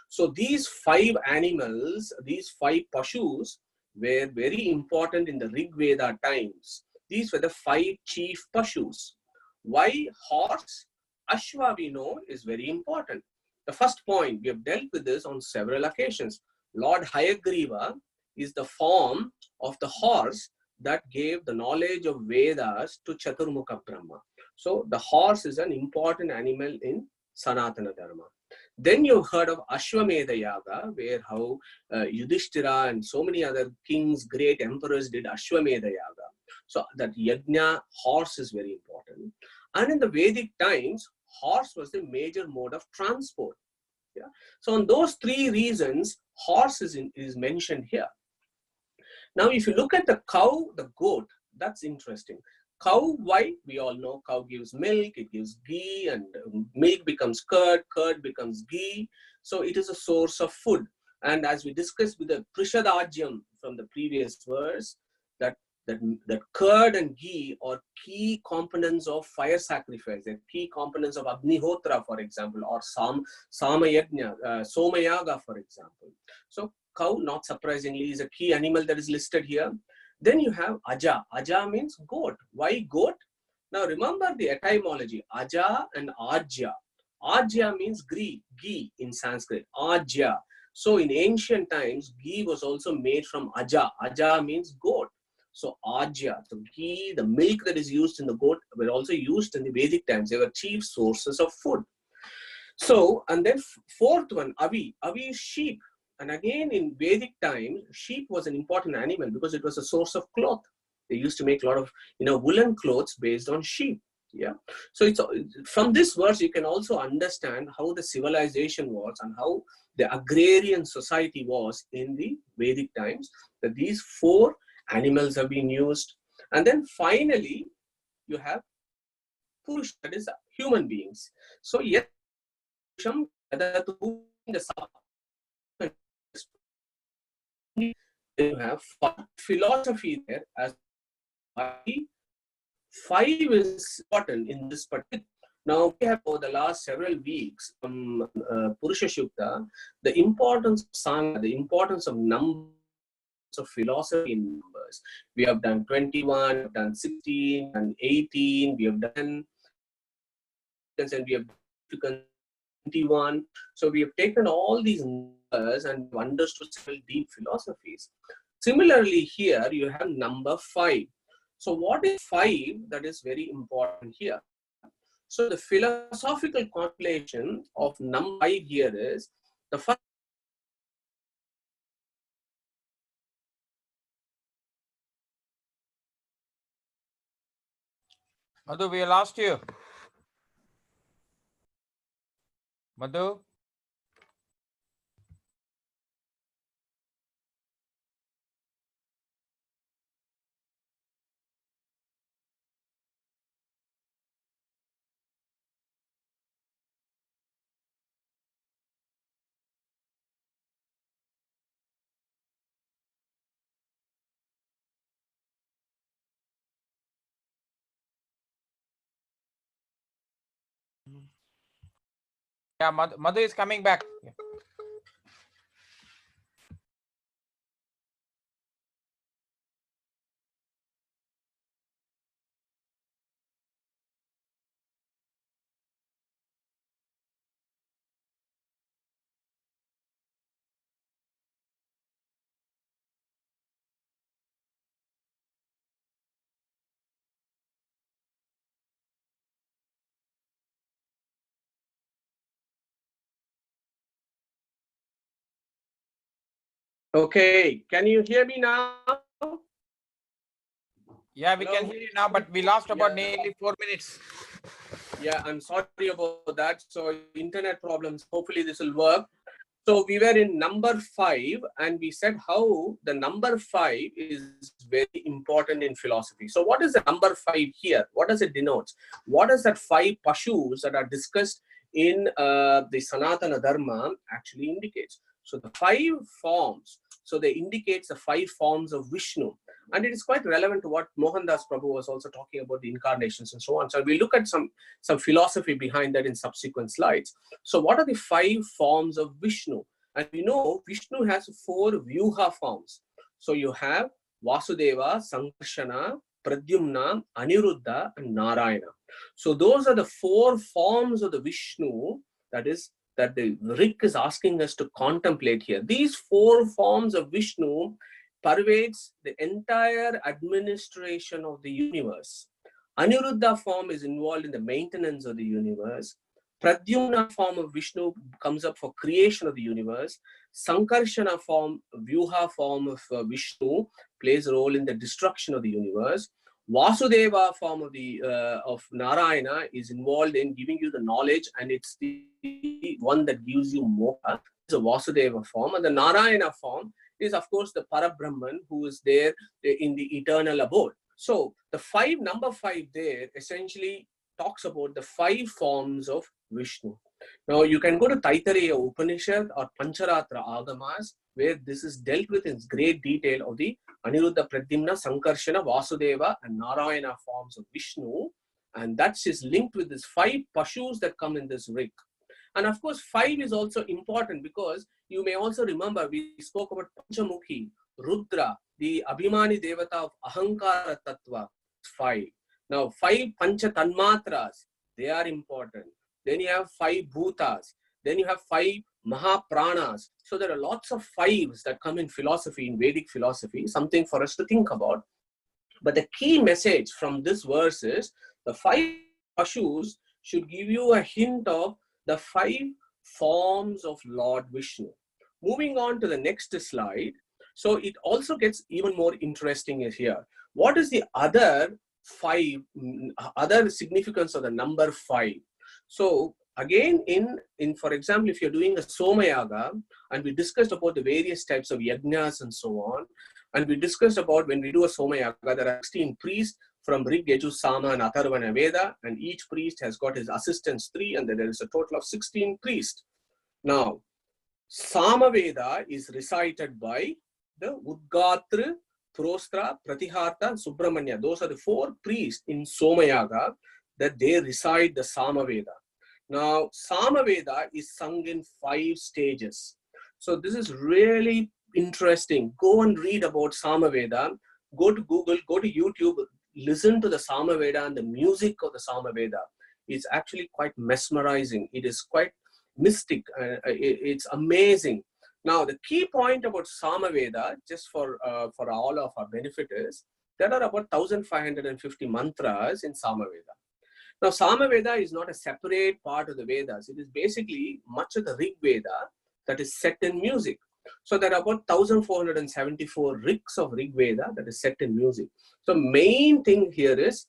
So these 5 animals, these 5 Pashus were very important in the Rig Veda times. These were the 5 chief Pashus. Why horse? Ashwa, we know, is very important. The first point, we have dealt with this on several occasions. Lord Hayagriva is the form of the horse that gave the knowledge of Vedas to Chaturmukha Brahma. So the horse is an important animal in Sanatana Dharma. Then you've heard of Ashwamedha Yaga, where how Yudhishthira and so many other kings, great emperors did Ashwamedha Yaga. So that yajna, horse is very important. And in the Vedic times, horse was the major mode of transport. Yeah. So on those 3 reasons, horse is mentioned here. Now, if you look at the cow, the goat, that's interesting. Cow, why? We all know cow gives milk, it gives ghee, and milk becomes curd, curd becomes ghee. So it is a source of food. And as we discussed with the Prishadajyam from the previous verse, that curd and ghee are key components of fire sacrifice, they're key components of Agnihotra, for example, or Samayagna, Somayaga, for example. So cow, not surprisingly, is a key animal that is listed here. Then you have Aja. Aja means goat. Why goat? Now remember the etymology, Aja and Ajya. Ajya means ghee in Sanskrit, Ajya. So in ancient times, ghee was also made from Aja. Aja means goat. So Ajya, the ghee, the milk that is used in the goat were also used in the Vedic times. They were chief sources of food. So, and then 4th one, Avi. Avi is sheep. And again, in Vedic times, sheep was an important animal because it was a source of cloth. They used to make a lot of, woolen clothes based on sheep. Yeah. So it's from this verse, you can also understand how the civilization was and how the agrarian society was in the Vedic times, that these 4 animals have been used. And then finally, you have Purusha, that is human beings. So yes, you have philosophy there as 5 is important in this particular. Now we have over the last several weeks from Purusha Sukta, the importance of Sangha, the importance of numbers, of philosophy in numbers. We have done 21, we have done 16 and 18, we have done, and we have significance, 21. So we have taken all these numbers and understood several deep philosophies. Similarly, here you have number 5. So what is 5? That is very important here. So the philosophical contemplation of number 5 here is the first. Madhu, we lost you. Madhu? Yeah, Madhu is coming back. Okay, can you hear me now? Yeah, we can Hello? hear you now, but we lost about Yeah. nearly 4 minutes. Yeah, I'm sorry about that. So internet problems. Hopefully this will work. So we were in number 5 and we said how the number 5 is very important in philosophy. So what is the number 5 here? What does it denote? What is that 5 pashus that are discussed in the Sanatana Dharma actually indicates? So the 5 forms, so they indicate the 5 forms of Vishnu. And it is quite relevant to what Mohandas Prabhu was also talking about, the incarnations and so on. So we'll look at some philosophy behind that in subsequent slides. So what are the 5 forms of Vishnu? And we know Vishnu has 4 Vyuha forms. So you have Vasudeva, Sankarshana, Pradyumna, Aniruddha, and Narayana. So those are the 4 forms of the Vishnu that the Rik is asking us to contemplate here. These 4 forms of Vishnu pervades the entire administration of the universe. Aniruddha form is involved in the maintenance of the universe. Pradyumna form of Vishnu comes up for creation of the universe. Sankarshana form, Vyuha form of Vishnu plays a role in the destruction of the universe. Vasudeva form of Narayana is involved in giving you the knowledge, and it's the one that gives you moksha. It's a Vasudeva form, and the Narayana form is of course the Parabrahman who is there in the eternal abode. So the number 5 there essentially talks about the 5 forms of Vishnu. Now you can go to Taittiriya Upanishad or Pancharatra Agamas, where this is dealt with in great detail of the Aniruddha, Pradyumna, Sankarshana, Vasudeva and Narayana forms of Vishnu. And that is linked with these 5 pashus that come in this rig. And of course, 5 is also important because you may also remember we spoke about Panchamukhi, Rudra, the Abhimani Devata of Ahankara Tattva, 5. Now, 5 Pancha Tanmatras, they are important. Then you have 5 Bhutas. Then you have 5 Mahapranas. So there are lots of 5s that come in philosophy, in Vedic philosophy, something for us to think about. But the key message from this verse is the 5 pashus should give you a hint of the 5 forms of Lord Vishnu. Moving on to the next slide. So it also gets even more interesting here. What is the other significance of the number 5? So again, in for example, if you're doing a Somayaga, and we discussed about the various types of yajnas and so on, and we discussed about when we do a Somayaga, there are 16 priests from Rig, Yajur, Sama, and Atharvana Veda, and each priest has got his assistants 3, and then there is a total of 16 priests. Now, Sama Veda is recited by the Udgatra, Prostra, Pratihartha, and Subramanya. Those are the 4 priests in Somayaga that they recite the Sama Veda. Now, Sama Veda is sung in 5 stages. So this is really interesting. Go and read about Sama Veda. Go to Google, go to YouTube, listen to the Sama Veda and the music of the Sama Veda. is actually quite mesmerizing. It is quite mystic. It's amazing. Now, the key point about Samaveda, just for all of our benefit, is there are about 1,550 mantras in Samaveda. Now, Samaveda is not a separate part of the Vedas. It is basically much of the Rig Veda that is set in music. So there are about 1,474 rigs of Rig Veda that is set in music. So main thing here is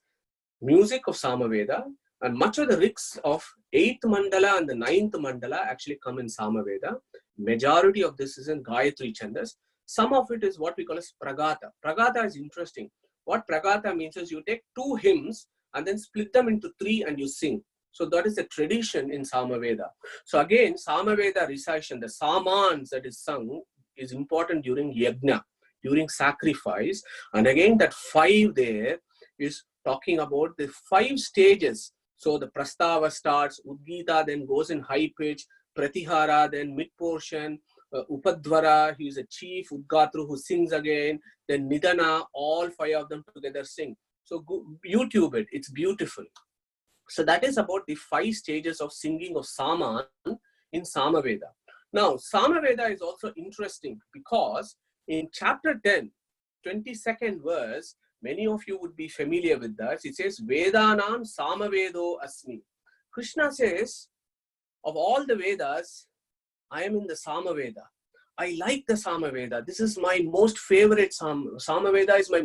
music of Samaveda, and much of the rigs of 8th mandala and the 9th mandala actually come in Samaveda. Majority of this is in Gayatri Chandas. Some of it is what we call as Pragata. Pragata is interesting. What Pragata means is you take 2 hymns and then split them into 3 and you sing. So that is a tradition in Samaveda. So again, Samaveda recitation, the Samans that is sung is important during Yajna, during sacrifice. And again, that 5 there is talking about the 5 stages. So the Prastava starts, Udgita then goes in high pitch, Pratihara then mid portion, Upadvara, he is a chief, Udgatru who sings again, then Nidana, all 5 of them together sing. So go, YouTube it, it's beautiful. So that is about the 5 stages of singing of Saman in Samaveda. Now, Samaveda is also interesting because in chapter 10, 22nd verse, many of you would be familiar with that. It says, Vedanam Samavedo Asmi. Krishna says, of all the Vedas, I am in the Samaveda. I like the Samaveda. This is my most favorite Samaveda is my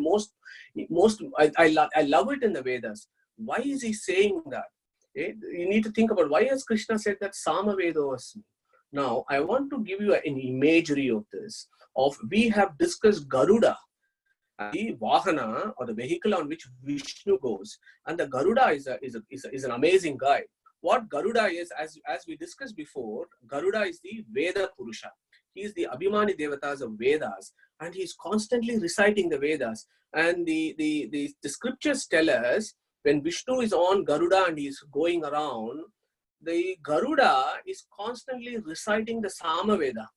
I love it in the Vedas. Why is he saying that? You need to think about why has Krishna said that Samavedo Asmi. Now, I want to give you an imagery of this. We have discussed Garuda, the Vahana or the vehicle on which Vishnu goes, and the Garuda is an amazing guy. What Garuda is, as we discussed before, Garuda is the Veda Purusha. He is the Abhimani Devatas of Vedas, and he is constantly reciting the Vedas. And the scriptures tell us when Vishnu is on Garuda and he is going around, the Garuda is constantly reciting the Samaveda.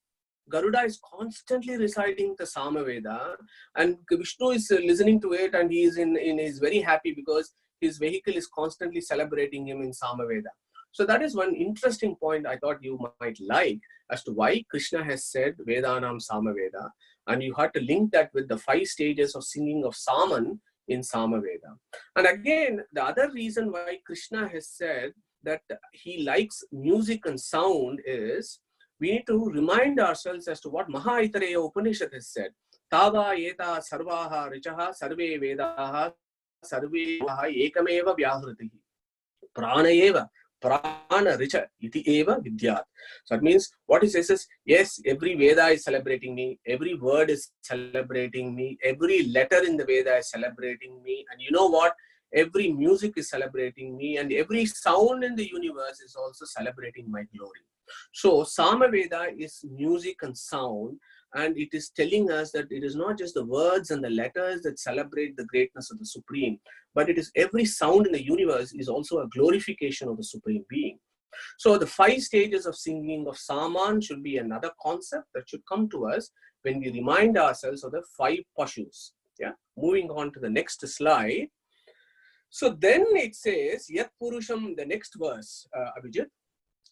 Garuda is constantly reciting the Samaveda, and Vishnu is listening to it, and he is very happy because his vehicle is constantly celebrating him in Samaveda. So that is one interesting point I thought you might like as to why Krishna has said Vedanam Samaveda, and you had to link that with the 5 stages of singing of Saman in Samaveda. And again, the other reason why Krishna has said that he likes music and sound is we need to remind ourselves as to what Mahaitareya Upanishad has said. Tava yeta sarvaha richaha sarve vedaha sarve ekameva vyahritihi pranayeva prana richa iti eva vidyat. So that means what he says is, yes, every Veda is celebrating me, every word is celebrating me, every letter in the Veda is celebrating me, and you know what? Every music is celebrating me, and every sound in the universe is also celebrating my glory. So Samaveda is music and sound, and it is telling us that it is not just the words and the letters that celebrate the greatness of the Supreme, but it is every sound in the universe is also a glorification of the Supreme Being. So the 5 stages of singing of Saman should be another concept that should come to us when we remind ourselves of the 5 Pashus. Yeah. Moving on to the next slide. So then it says, Yat Purusham, the next verse, Abhijit.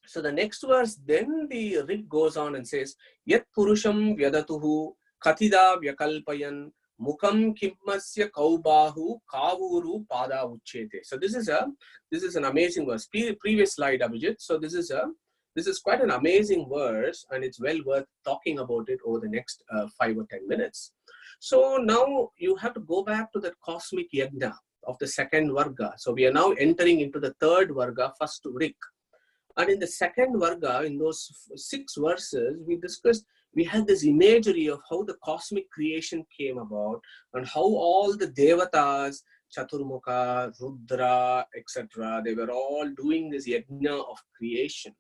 So the next verse, then the Rig goes on and says, Yat Purusham Vyadatuhu Kathida Vyakalpayan Mukam Kimmasya Kaubahu Kavuru Pada Uchete. So this is an amazing verse. Previous slide, Abhijit. So this is quite an amazing verse, and it's well worth talking about it over the next 5 or 10 minutes. So now you have to go back to that cosmic yajna of the 2nd Varga. So we are now entering into the 3rd Varga, first Rig. And in the 2nd Varga, in those 6 verses, we had this imagery of how the cosmic creation came about and how all the Devatas, Chaturmukha, Rudra, etc., they were all doing this yajna of creation.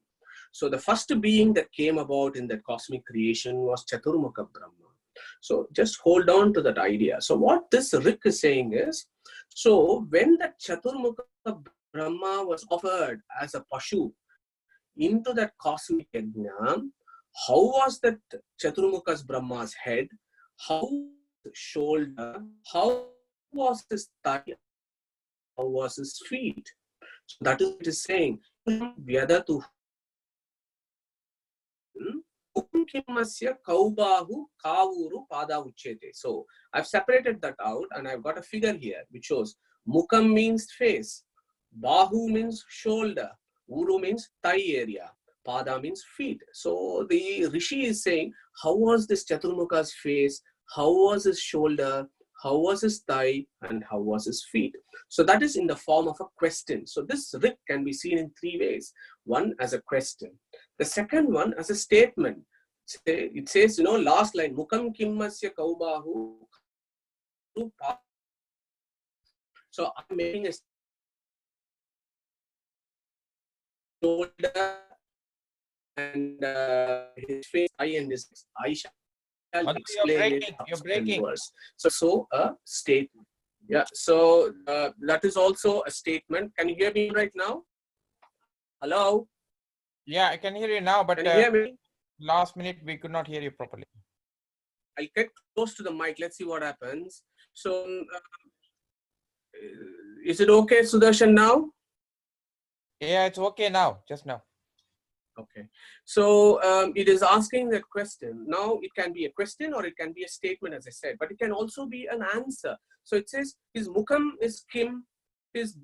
So the first being that came about in that cosmic creation was Chaturmukha Brahma. So just hold on to that idea. So what this Rik is saying is, so when the Chaturmukha Brahma was offered as a Pashu into that cosmic yajna, how was that Chaturmukha's Brahma's head? How was his shoulder? How was his thigh? How was his feet? So that is what it is saying. Vyadatu kaubahu kavuru pada uchete. So I've separated that out and I've got a figure here which shows mukam means face, bahu means shoulder, uru means thigh area, pada means feet. So the Rishi is saying, how was this Chaturmukha's face, how was his shoulder, how was his thigh, and how was his feet? So that is in the form of a question. So this rik can be seen in three ways. One as a question. The second one as a statement. It says, last line, mukam kimmasya kaubahu. So I'm making a shoulder and his face, eye and his eye shall explain it. You're breaking. So a statement. Yeah. So that is also a statement. Can you hear me right now? Hello. Yeah, I can hear you now, but Can you hear me? last minute we could not hear you properly. I'll get close to the mic. Let's see what happens. So, is it okay, Sudarshan, now? Yeah, it's okay now, just now. Okay. So, it is asking that question. Now, it can be a question or it can be a statement, as I said, but it can also be an answer. So, it says, his mukam is kim, his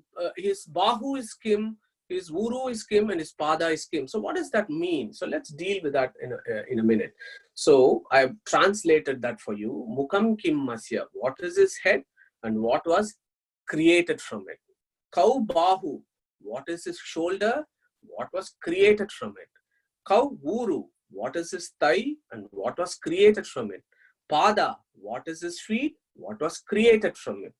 bahu is kim, his uru is kim, and his pada is kim. So what does that mean? So let's deal with that in a minute. So I've translated that for you. Mukam kim masya. What is his head and what was created from it? Kau bahu. What is his shoulder? What was created from it? Kau uru. What is his thigh and what was created from it? Pada. What is his feet? What was created from it?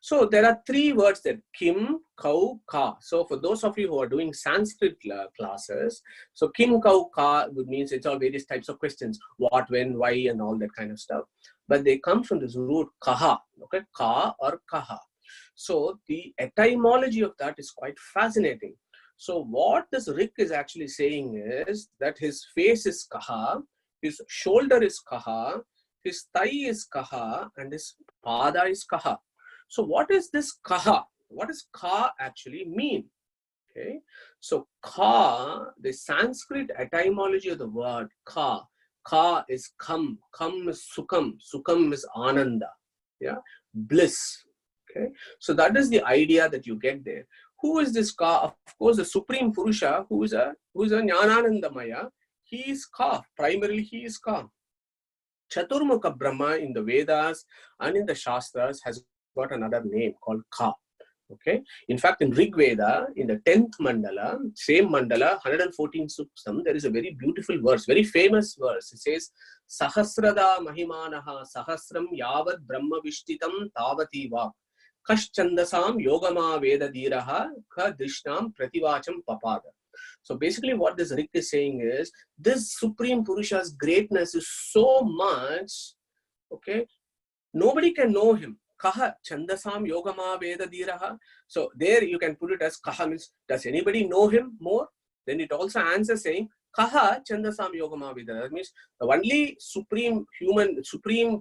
So there are three words there, kim, kau, ka. So for those of you who are doing Sanskrit classes, so kim, kau, ka would means it's all various types of questions, what, when, why, and all that kind of stuff. But they come from this root kaha, okay, ka or kaha. So the etymology of that is quite fascinating. So what this Rik is actually saying is that his face is kaha, his shoulder is kaha, his thigh is kaha, and his pada is kaha. So what is this kaha? What does ka actually mean? Okay. So ka, the Sanskrit etymology of the word ka is kam is sukam is ananda. Yeah. Bliss. Okay. So that is the idea that you get there. Who is this ka? Of course, the Supreme Purusha, who is a Jnananandamaya, he is ka. Primarily he is ka. Chaturmukha Brahma in the Vedas and in the Shastras has got another name called Ka. Okay. In fact, in Rig Veda, in the 10th mandala, same mandala, 114 Suktam, there is a very beautiful verse, very famous verse. It says, Sahasrada Mahimanaha Sahasram Yavad Brahma Vishtitam Tavati Va Kaschandasam Yogama Veda Diraha Ka Dishnam Prativacham Papada. So basically what this Rik is saying is, this Supreme Purusha's greatness is so much, okay, nobody can know him. Kaha Chandasam Yogama Veda Diraha. So there you can put it as Kaha means, does anybody know him more? Then it also answers saying, Kaha Chandasam Yogama Veda. That means the only supreme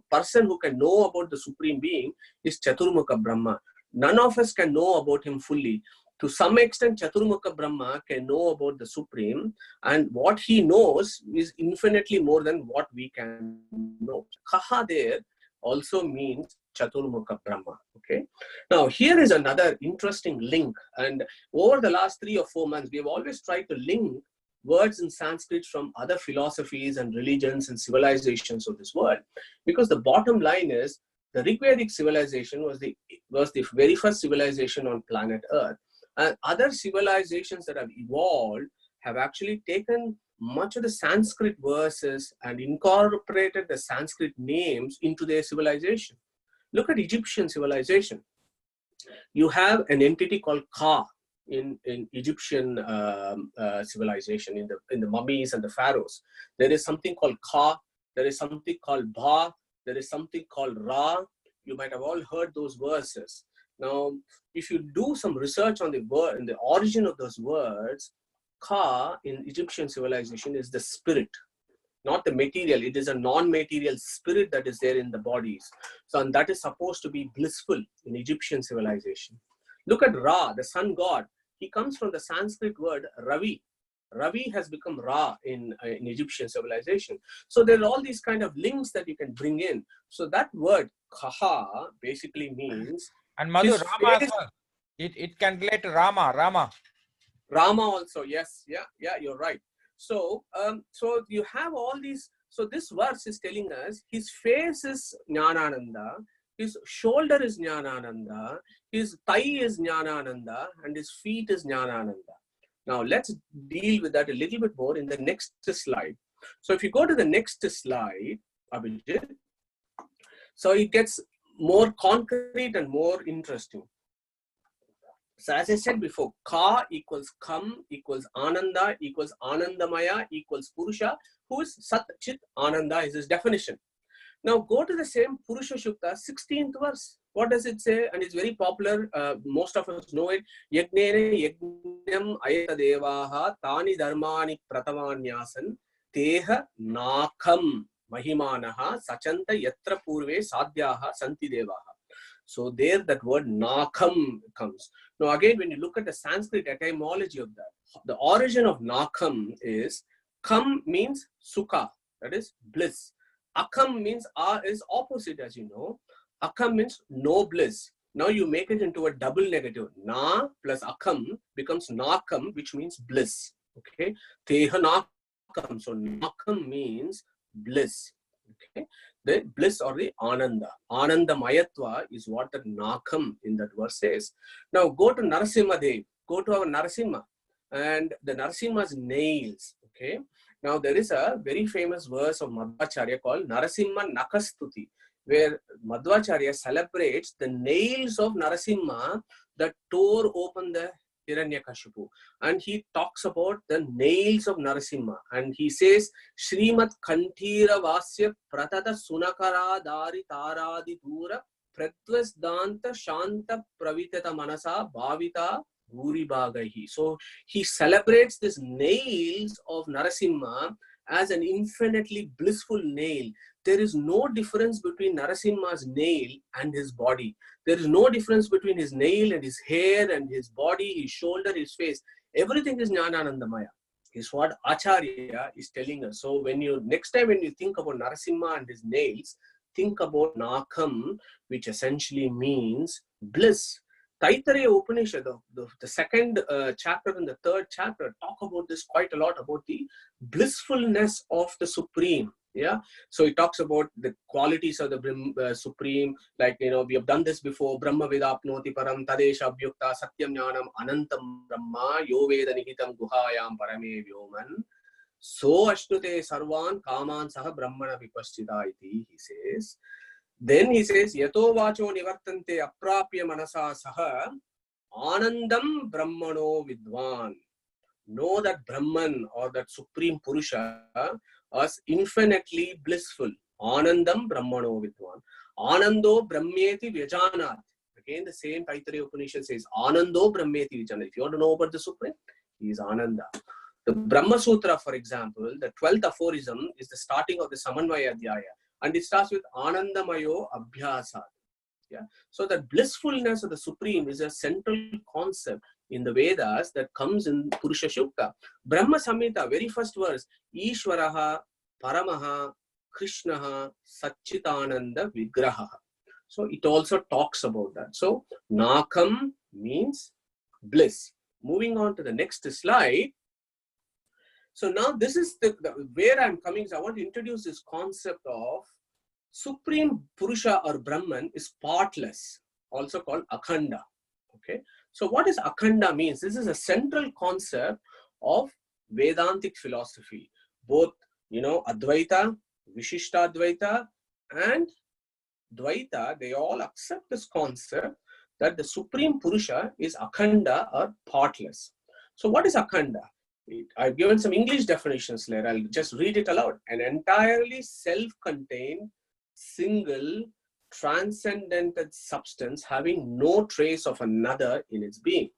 person who can know about the Supreme Being is Chaturmukha Brahma. None of us can know about him fully. To some extent, Chaturmukha Brahma can know about the Supreme, and what he knows is infinitely more than what we can know. Kaha there also means Chaturmukha Brahma. Okay. Now, here is another interesting link. And over the last 3 or 4 months, we have always tried to link words in Sanskrit from other philosophies and religions and civilizations of this world. Because the bottom line is, the Rigvedic civilization was the very first civilization on planet Earth. And other civilizations that have evolved have actually taken much of the Sanskrit verses and incorporated the Sanskrit names into their civilization. Look at Egyptian civilization. You have an entity called Ka in Egyptian civilization, in the mummies and the pharaohs. There is something called Ka, there is something called Ba, there is something called Ra. You might have all heard those verses. Now, if you do some research on the word and the origin of those words, Ka in Egyptian civilization is the spirit, not the material. It is a non-material spirit that is there in the bodies. So, and that is supposed to be blissful in Egyptian civilization. Look at Ra, the sun god. he comes from the Sanskrit word Ravi. Ravi has become Ra in Egyptian civilization. So there are all these kind of links that you can bring in. So that word Kaha basically means And Madhu, his Rama as face, well. It can relate to Rama. Rama also, yes, yeah, you're right. So, so you have all these. So this verse is telling us his face is Jnanananda, his shoulder is Jnanananda, his thigh is Jnanananda, and his feet is Jnanananda. Now let's deal with that a little bit more in the next slide. So if you go to the next slide, Abhijit, so it gets more concrete and more interesting. So as I said before, Ka equals Kam equals Ananda equals Anandamaya equals Purusha, who is Sat Chit Ananda is his definition. Now go to the same Purusha Sukta, 16th verse. What does it say? And it's very popular. Most of us know it. Yagnene yajnam ayata devaha tani dharmani pratamanyasan teha nakam mahimanaha sachanta yatra purve sadhyaha santi devaha. So there that word nakam comes. Now again, when you look at the Sanskrit etymology of that, the origin of nakam is kam means sukha, that is bliss. Akam means is opposite, as you know. Akam means no bliss. Now you make it into a double negative. Na plus akam becomes nakam, which means bliss. Okay. Teha nakam. So nakam means bliss. Okay. The bliss or the ananda. Ananda mayatva is what the nakam in that verse says. Now go to Narasimha Dev. Go to our Narasimha. And the Narasimha's nails. Okay. Now there is a very famous verse of Madhvacharya called Narasimha Nakastuti, where Madhvacharya celebrates the nails of Narasimha that tore open the Hiranyakashipu. And he talks about the nails of Narasimha. And he says, Srimat Kantira Vasya Pratata Sunakara Dari Taradi Dura Pratvasdanta Shanta Pravitata Manasa Bhavita Bhuribhagahi. So he celebrates these nails of Narasimha as an infinitely blissful nail. There is no difference between Narasimha's nail and his body. There is no difference between his nail and his hair and his body, his shoulder, his face. Everything is Jnananandamaya. Is what Acharya is telling us. So when you next time when you think about Narasimha and his nails, think about Nakam, which essentially means bliss. Taittiriya Upanishad, the second chapter and the third chapter talk about this quite a lot, about the blissfulness of the Supreme. Yeah, so it talks about the qualities of the Supreme, like, you know, we have done this before. Brahma Vedapnoti Param Tadesha Abhyukta Satyam Jnanam Anantam Brahma Yo Veda Nihitam Guhayam Parame Vyoman So Ashnute Sarvan Kaman Saha Brahmana Vipaschita iti, he says. Then he says, Yato Vacho Nivartante Aprapya Manasa Saha Anandam Brahmano Vidwan. Know that Brahman or that Supreme Purusha is infinitely blissful. Anandam Brahmano Vidwan. Anando Brahmeti Vyajanat. Again, the same Taittiriya Upanishad says, Anando Brahmeti Vyajanat. If you want to know about the Supreme, he is Ananda. The Brahmasutra, for example, the 12th aphorism is the starting of the Samanvaya Adhyaya. And it starts with Anandamayo Abhyasat. Yeah. So the blissfulness of the Supreme is a central concept in the Vedas that comes in Purusha Sukta. Brahma Samhita, very first verse, Ishwaraha Paramaha Krishnaha Satchitananda Vigraha. So it also talks about that. So Nakam means bliss. Moving on to the next slide. So now this is where I'm coming. So I want to introduce this concept of Supreme Purusha or Brahman is partless, also called Akhanda. Okay. So what does Akhanda means? This is a central concept of Vedantic philosophy. Both, you know, Advaita, Vishishta Advaita and Dvaita, they all accept this concept that the Supreme Purusha is Akhanda or partless. So what is Akhanda? I've given some English definitions there. I'll just read it aloud. An entirely self-contained, single, transcendental substance having no trace of another in its being.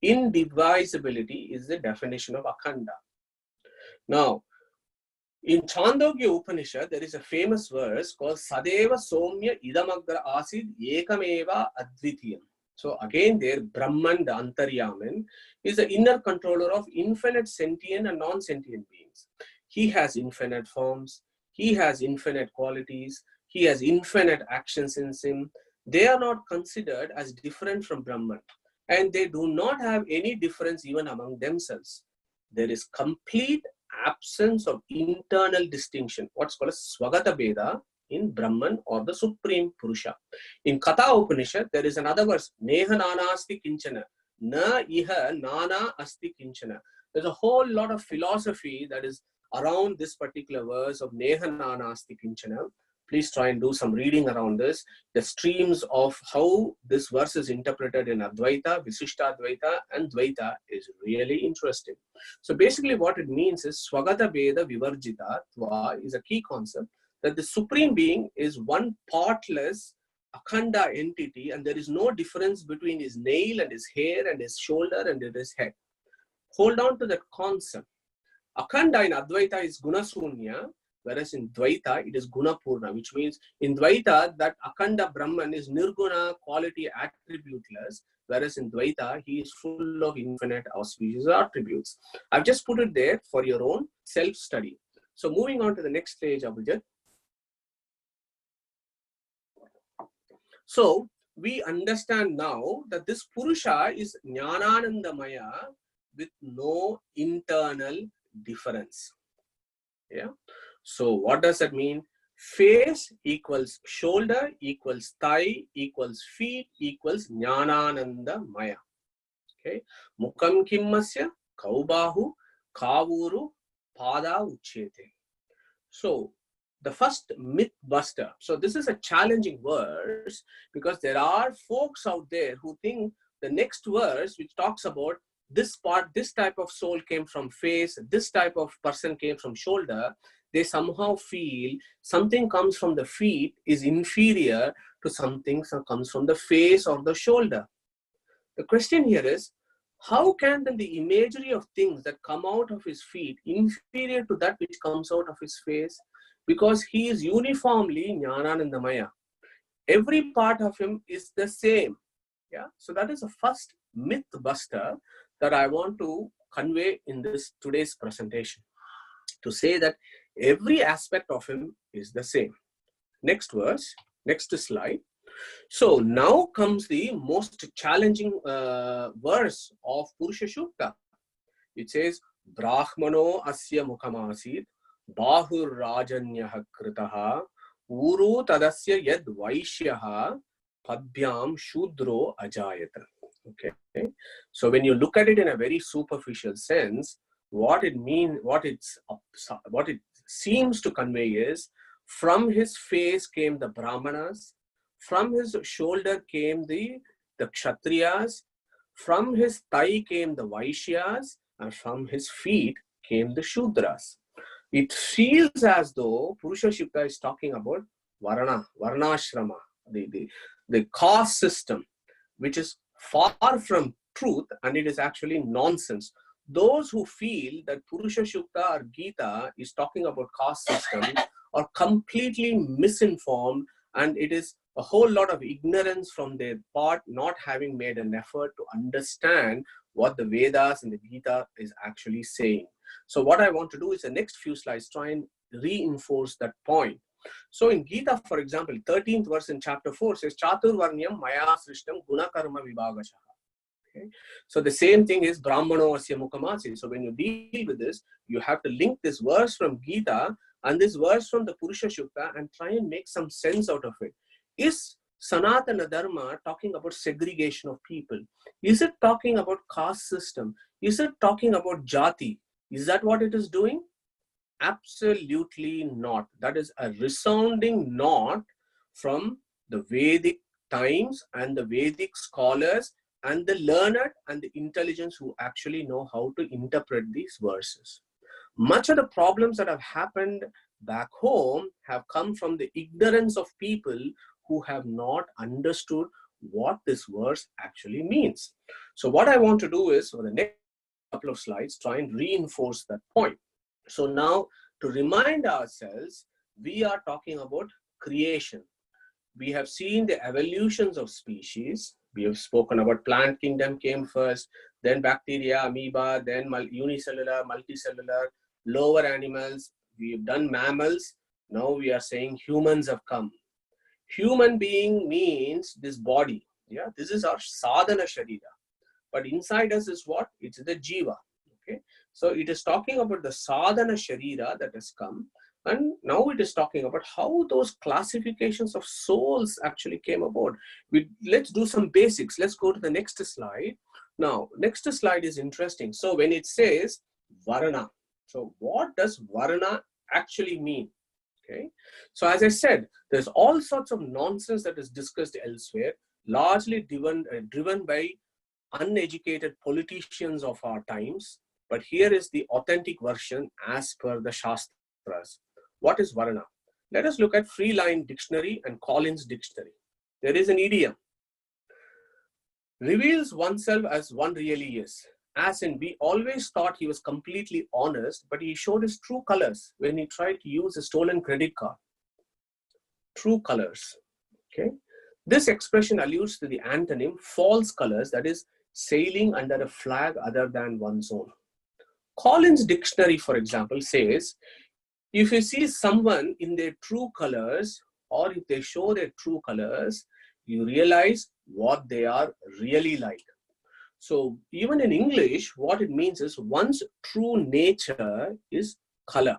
Indivisibility is the definition of Akhanda. Now, in Chandogya Upanishad, there is a famous verse called Sadeva Somya Idamagra Asid Ekameva Advitiyam. So again there, Brahman, the Antaryaman, is the inner controller of infinite sentient and non-sentient beings. He has infinite forms, he has infinite qualities, he has infinite actions in him. They are not considered as different from Brahman, and they do not have any difference even among themselves. There is complete absence of internal distinction, what's called a Swagata Veda in Brahman or the Supreme Purusha. In Katha Upanishad, there is another verse, Neha Nana Asti Kinchana, Na Iha Nana Asti Kinchana. There's a whole lot of philosophy that is around this particular verse of Neha Nana Asti Kinchana. Please try and do some reading around this. The streams of how this verse is interpreted in Advaita, Visishtadvaita, and Dvaita is really interesting. So basically what it means is Swagata Veda Vivarjita Tva is a key concept, that the Supreme Being is one partless, akhanda entity, and there is no difference between his nail and his hair and his shoulder and his head. Hold on to that concept. Akhanda in Advaita is Gunasunya, whereas in Dvaita it is Gunapurna, which means in Dvaita that Akhanda Brahman is Nirguna, quality attributeless, whereas in Dvaita he is full of infinite auspicious attributes. I've just put it there for your own self-study. So moving on to the next stage, Abhijit. So we understand now that this Purusha is Jnananandamaya with no internal difference. Yeah. So what does that mean? Face equals shoulder equals thigh equals feet equals Jnananandamaya. Okay. Mukam kimmasya kaubahu kavuru pada uchete. So the first myth buster. So this is a challenging verse because there are folks out there who think the next verse, which talks about this part, this type of soul came from face, this type of person came from shoulder, they somehow feel something comes from the feet is inferior to something that comes from the face or the shoulder. The question here is, how can then the imagery of things that come out of his feet inferior to that which comes out of his face? Because he is uniformly Jnananandamaya. Every part of him is the same. Yeah. So that is the first myth buster that I want to convey in this today's presentation. To say that every aspect of him is the same. Next verse, next slide. So now comes the most challenging verse of Purusha Sukta. It says, Brahmano asya mukhamasid, bahur rajanyaha kritaha, uru tadasya yad vaishyaha, padbyam shudro ajayata. Okay. So when you look at it in a very superficial sense, what it seems to convey is, from his face came the Brahmanas, from his shoulder came the Kshatriyas, from his thigh came the Vaishyas, and from his feet came the Shudras. It feels as though Purusha Sukta is talking about Varnashrama, the caste system, which is far from truth, and it is actually nonsense. Those who feel that Purusha Sukta or Gita is talking about caste system are completely misinformed, and it is a whole lot of ignorance from their part, not having made an effort to understand what the Vedas and the Gita is actually saying. So what I want to do is the next few slides try and reinforce that point. So in Gita, for example, 13th verse in chapter 4 says, Chaturvarnyam maya srishtam guna karma vibhagashaha. Okay. So the same thing is Brahmano asya mukhamasi. So when you deal with this, you have to link this verse from Gita and this verse from the Purusha Sukta and try and make some sense out of it. Is Sanatana Dharma talking about segregation of people? Is it talking about caste system? Is it talking about jati? Is that what it is doing? Absolutely not. That is a resounding not from the Vedic times and the Vedic scholars and the learned and the intelligence who actually know how to interpret these verses. Much of the problems that have happened back home have come from the ignorance of people who have not understood what this verse actually means. So what I want to do is, for the next couple of slides, try and reinforce that point. So now, to remind ourselves, we are talking about creation. We have seen the evolutions of species. We have spoken about plant kingdom came first, then bacteria, amoeba, then unicellular, multicellular, lower animals. We have done mammals. Now we are saying humans have come. Human being means this body. Yeah, this is our sadhana sharira. But inside us is what? It's the jiva. Okay, so it is talking about the sadhana sharira that has come, and now it is talking about how those classifications of souls actually came about. Let's do some basics. Let's go to the next slide. Now, next slide is interesting. So when it says varna, so what does varna actually mean? Okay, so as I said, there's all sorts of nonsense that is discussed elsewhere, largely driven by uneducated politicians of our times. But here is the authentic version as per the Shastras. What is Varna? Let us look at Freeline Dictionary and Collins Dictionary. There is an idiom. Reveals oneself as one really is. As in, we always thought he was completely honest, but he showed his true colors when he tried to use a stolen credit card. True colors. Okay. This expression alludes to the antonym false colors, that is, sailing under a flag other than one's own. Collins Dictionary, for example, says, if you see someone in their true colors, or if they show their true colors, you realize what they are really like. So even in English, what it means is one's true nature is color.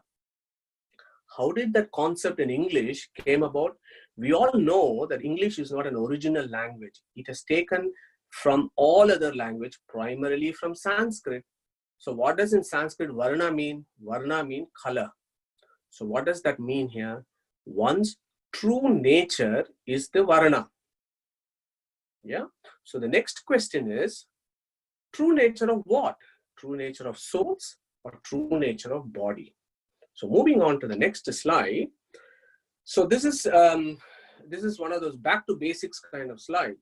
How did that concept in English came about? We all know that English is not an original language. It has taken from all other language, primarily from Sanskrit. So what does in Sanskrit Varna mean? Varna means color. So what does that mean here? One's true nature is the Varna. Yeah. So the next question is, true nature of what? True nature of souls or true nature of body? So moving on to the next slide. So this is one of those back to basics kind of slide.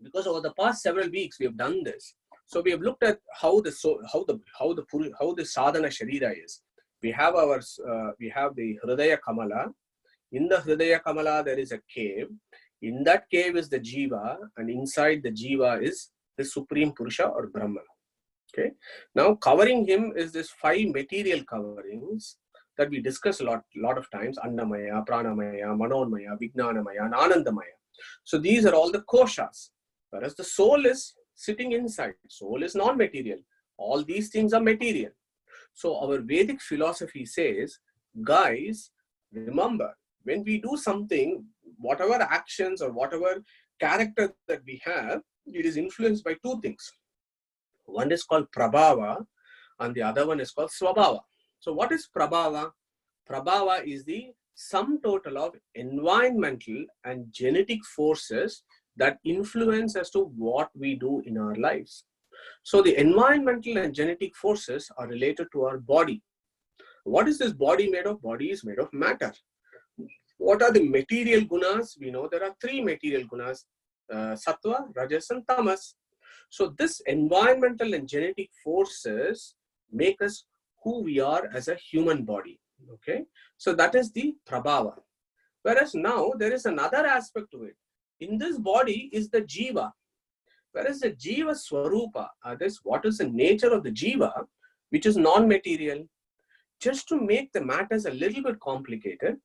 Because over the past several weeks we have done this. So we have looked at how the sadhana sharira is. We have the Hridaya Kamala. In the Hridaya Kamala there is a cave. In that cave is the jiva, and inside the jiva is the supreme Purusha or Brahman. Okay. Now covering him is this 5 material coverings that we discuss a lot of times: Annamaya, Pranamaya, Manonmaya, Vijnanamaya, and Anandamaya. So these are all the koshas. Whereas the soul is sitting inside. Soul is non-material. All these things are material. So our Vedic philosophy says, guys, remember, when we do something, whatever actions or whatever character that we have, it is influenced by 2 things. One is called Prabhava and the other one is called Swabhava. So what is Prabhava? Prabhava is the sum total of environmental and genetic forces that influence as to what we do in our lives. So the environmental and genetic forces are related to our body. What is this body made of? Body is made of matter. What are the material gunas? We know there are 3 material gunas, Sattva, Rajas and Tamas. So this environmental and genetic forces make us who we are as a human body. Okay, so that is the Prabhava. Whereas now there is another aspect to it. In this body is the jiva. Whereas the jiva swarupa, what is the nature of the jiva, which is non-material. Just to make the matters a little bit complicated,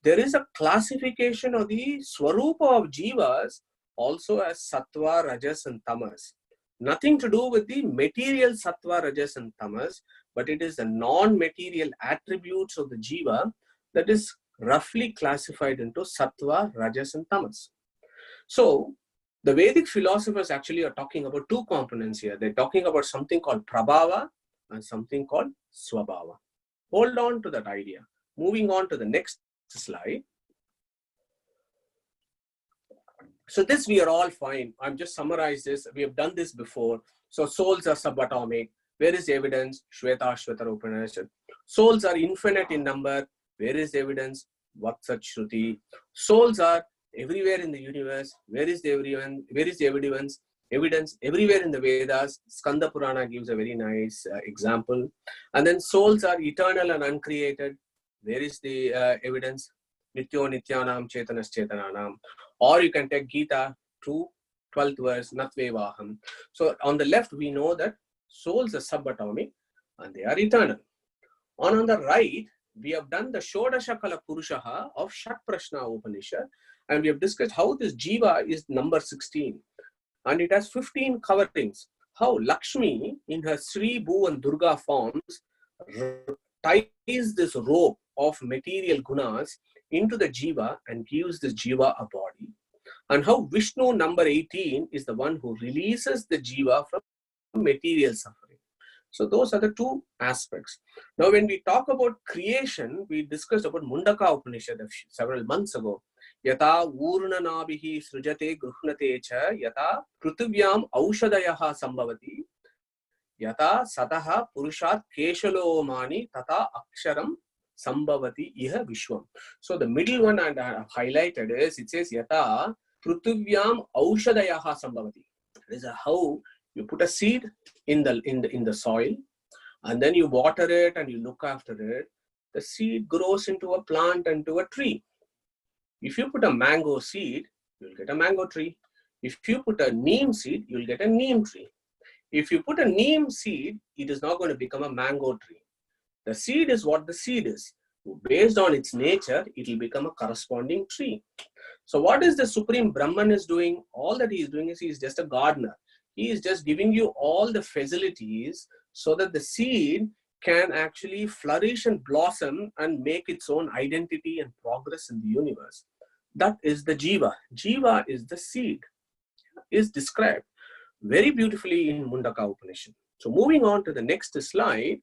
there is a classification of the swarupa of jivas also as sattva, rajas and tamas. Nothing to do with the material sattva, rajas and tamas, but it is the non-material attributes of the jiva that is roughly classified into sattva, rajas and tamas. So the Vedic philosophers actually are talking about 2 components here. They're talking about something called Prabhava and something called Swabhava. Hold on to that idea. Moving on to the next slide. So this we are all fine. I'm just summarize this. We have done this before. So souls are subatomic. Where is the evidence? Shveta Upanishad. Souls are infinite in number. Where is the evidence? Vatsat Shruti. Souls are everywhere in the universe. Where is the evidence? Evidence everywhere in the Vedas. Skanda Purana gives a very nice example. And then souls are eternal and uncreated. Where is the evidence? Nityo Nityanam Chetanas Chetananam. Or you can take Gita. to 12th verse, Natvevaham. So on the left, we know that souls are subatomic and they are eternal. On the right, we have done the Shodashakala Purushaha of Shat Prashna Upanishad, and we have discussed how this Jiva is number 16, and it has 15 coverings. How Lakshmi, in her Sri, Bhu and Durga forms, ties this rope of material gunas into the Jiva and gives this Jiva a body. And how Vishnu, number 18, is the one who releases the Jiva from material suffering. So those are the two aspects. Now, when we talk about creation, we discussed about Mundaka Upanishad several months ago. Yata urnanabihi srujate gruhnate cha yata pruthivyam aushadayaha sambhavati yata sataha purushat keshalomani tata aksharam sambhavati iha vishwam. So the middle one and I have highlighted is, it says yata pruthivyam aushadayaha sambhavati. That is how you put a seed in the soil, and then you water it and you look after it. The seed grows into a plant and to a tree. If you put a mango seed, you'll get a mango tree. If you put a neem seed, you'll get a neem tree. If you put a neem seed, it is not going to become a mango tree. The seed is what the seed is. Based on its nature, it will become a corresponding tree. So what is the Supreme Brahman is doing? All that he is doing is he is just a gardener. He is just giving you all the facilities so that the seed can actually flourish and blossom and make its own identity and progress in the universe. That is the Jiva. Jiva is the seed, is described very beautifully in Mundaka Upanishad. So moving on to the next slide.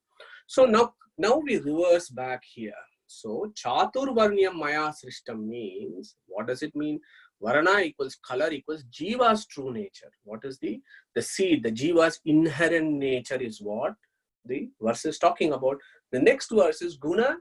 So now we reverse back here. So Chaturvarnyam Maya Srishtam means, what does it mean? Varana equals color equals Jiva's true nature. What is the seed? The Jiva's inherent nature is what the verse is talking about. The next verse is Guna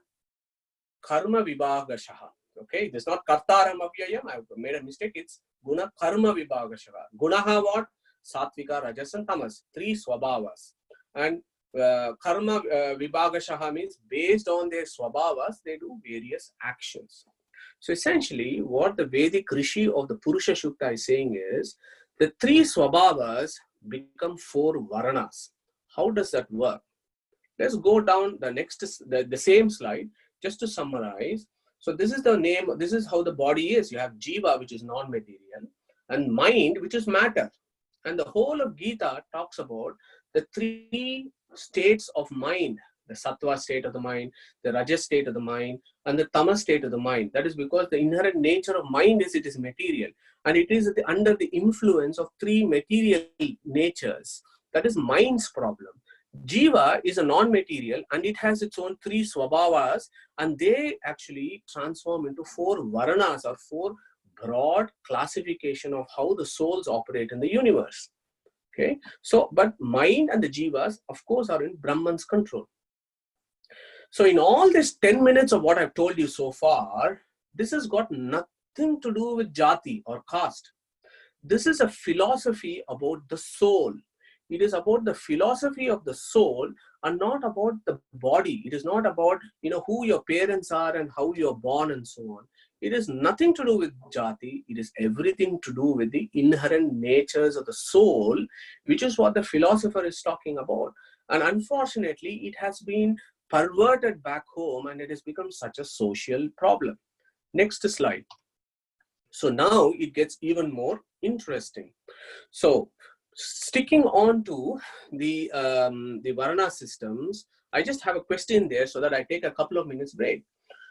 Karma Vibhagashaha. Okay, this is not Kartaram Avyayam. I've made a mistake. It's Guna Karma Vibhagashaha. Gunaha what? Satvika, Rajas and Tamas. 3 swabhavas. And Karma Vibhagashaha means based on their swabhavas, they do various actions. So essentially, what the Vedic Rishi of the Purusha Sukta is saying is, the 3 swabhavas become 4 varanas. How does that work? Let's go down the same slide just to summarize. So this is the name, this is how the body is. You have Jiva, which is non-material, and mind, which is matter. And the whole of Gita talks about the 3 states of mind, the Sattva state of the mind, the Rajas state of the mind, and the Tamas state of the mind. That is because the inherent nature of mind is it is material, and it is under the influence of 3 material natures. That is mind's problem. Jiva is a non-material and it has its own 3 swabhavas, and they actually transform into 4 varanas, or 4 broad classification of how the souls operate in the universe. Okay, so but mind and the Jivas, of course, are in Brahman's control. So in all this 10 minutes of what I've told you so far, this has got nothing to do with jati or caste. This is a philosophy about the soul. It is about the philosophy of the soul and not about the body. It is not about, who your parents are and how you're born and so on. It is nothing to do with jati. It is everything to do with the inherent natures of the soul, which is what the philosopher is talking about. And unfortunately, it has been perverted back home and it has become such a social problem. Next slide. So now it gets even more interesting. So sticking on to the Varana systems, I just have a question there so that I take a couple of minutes break.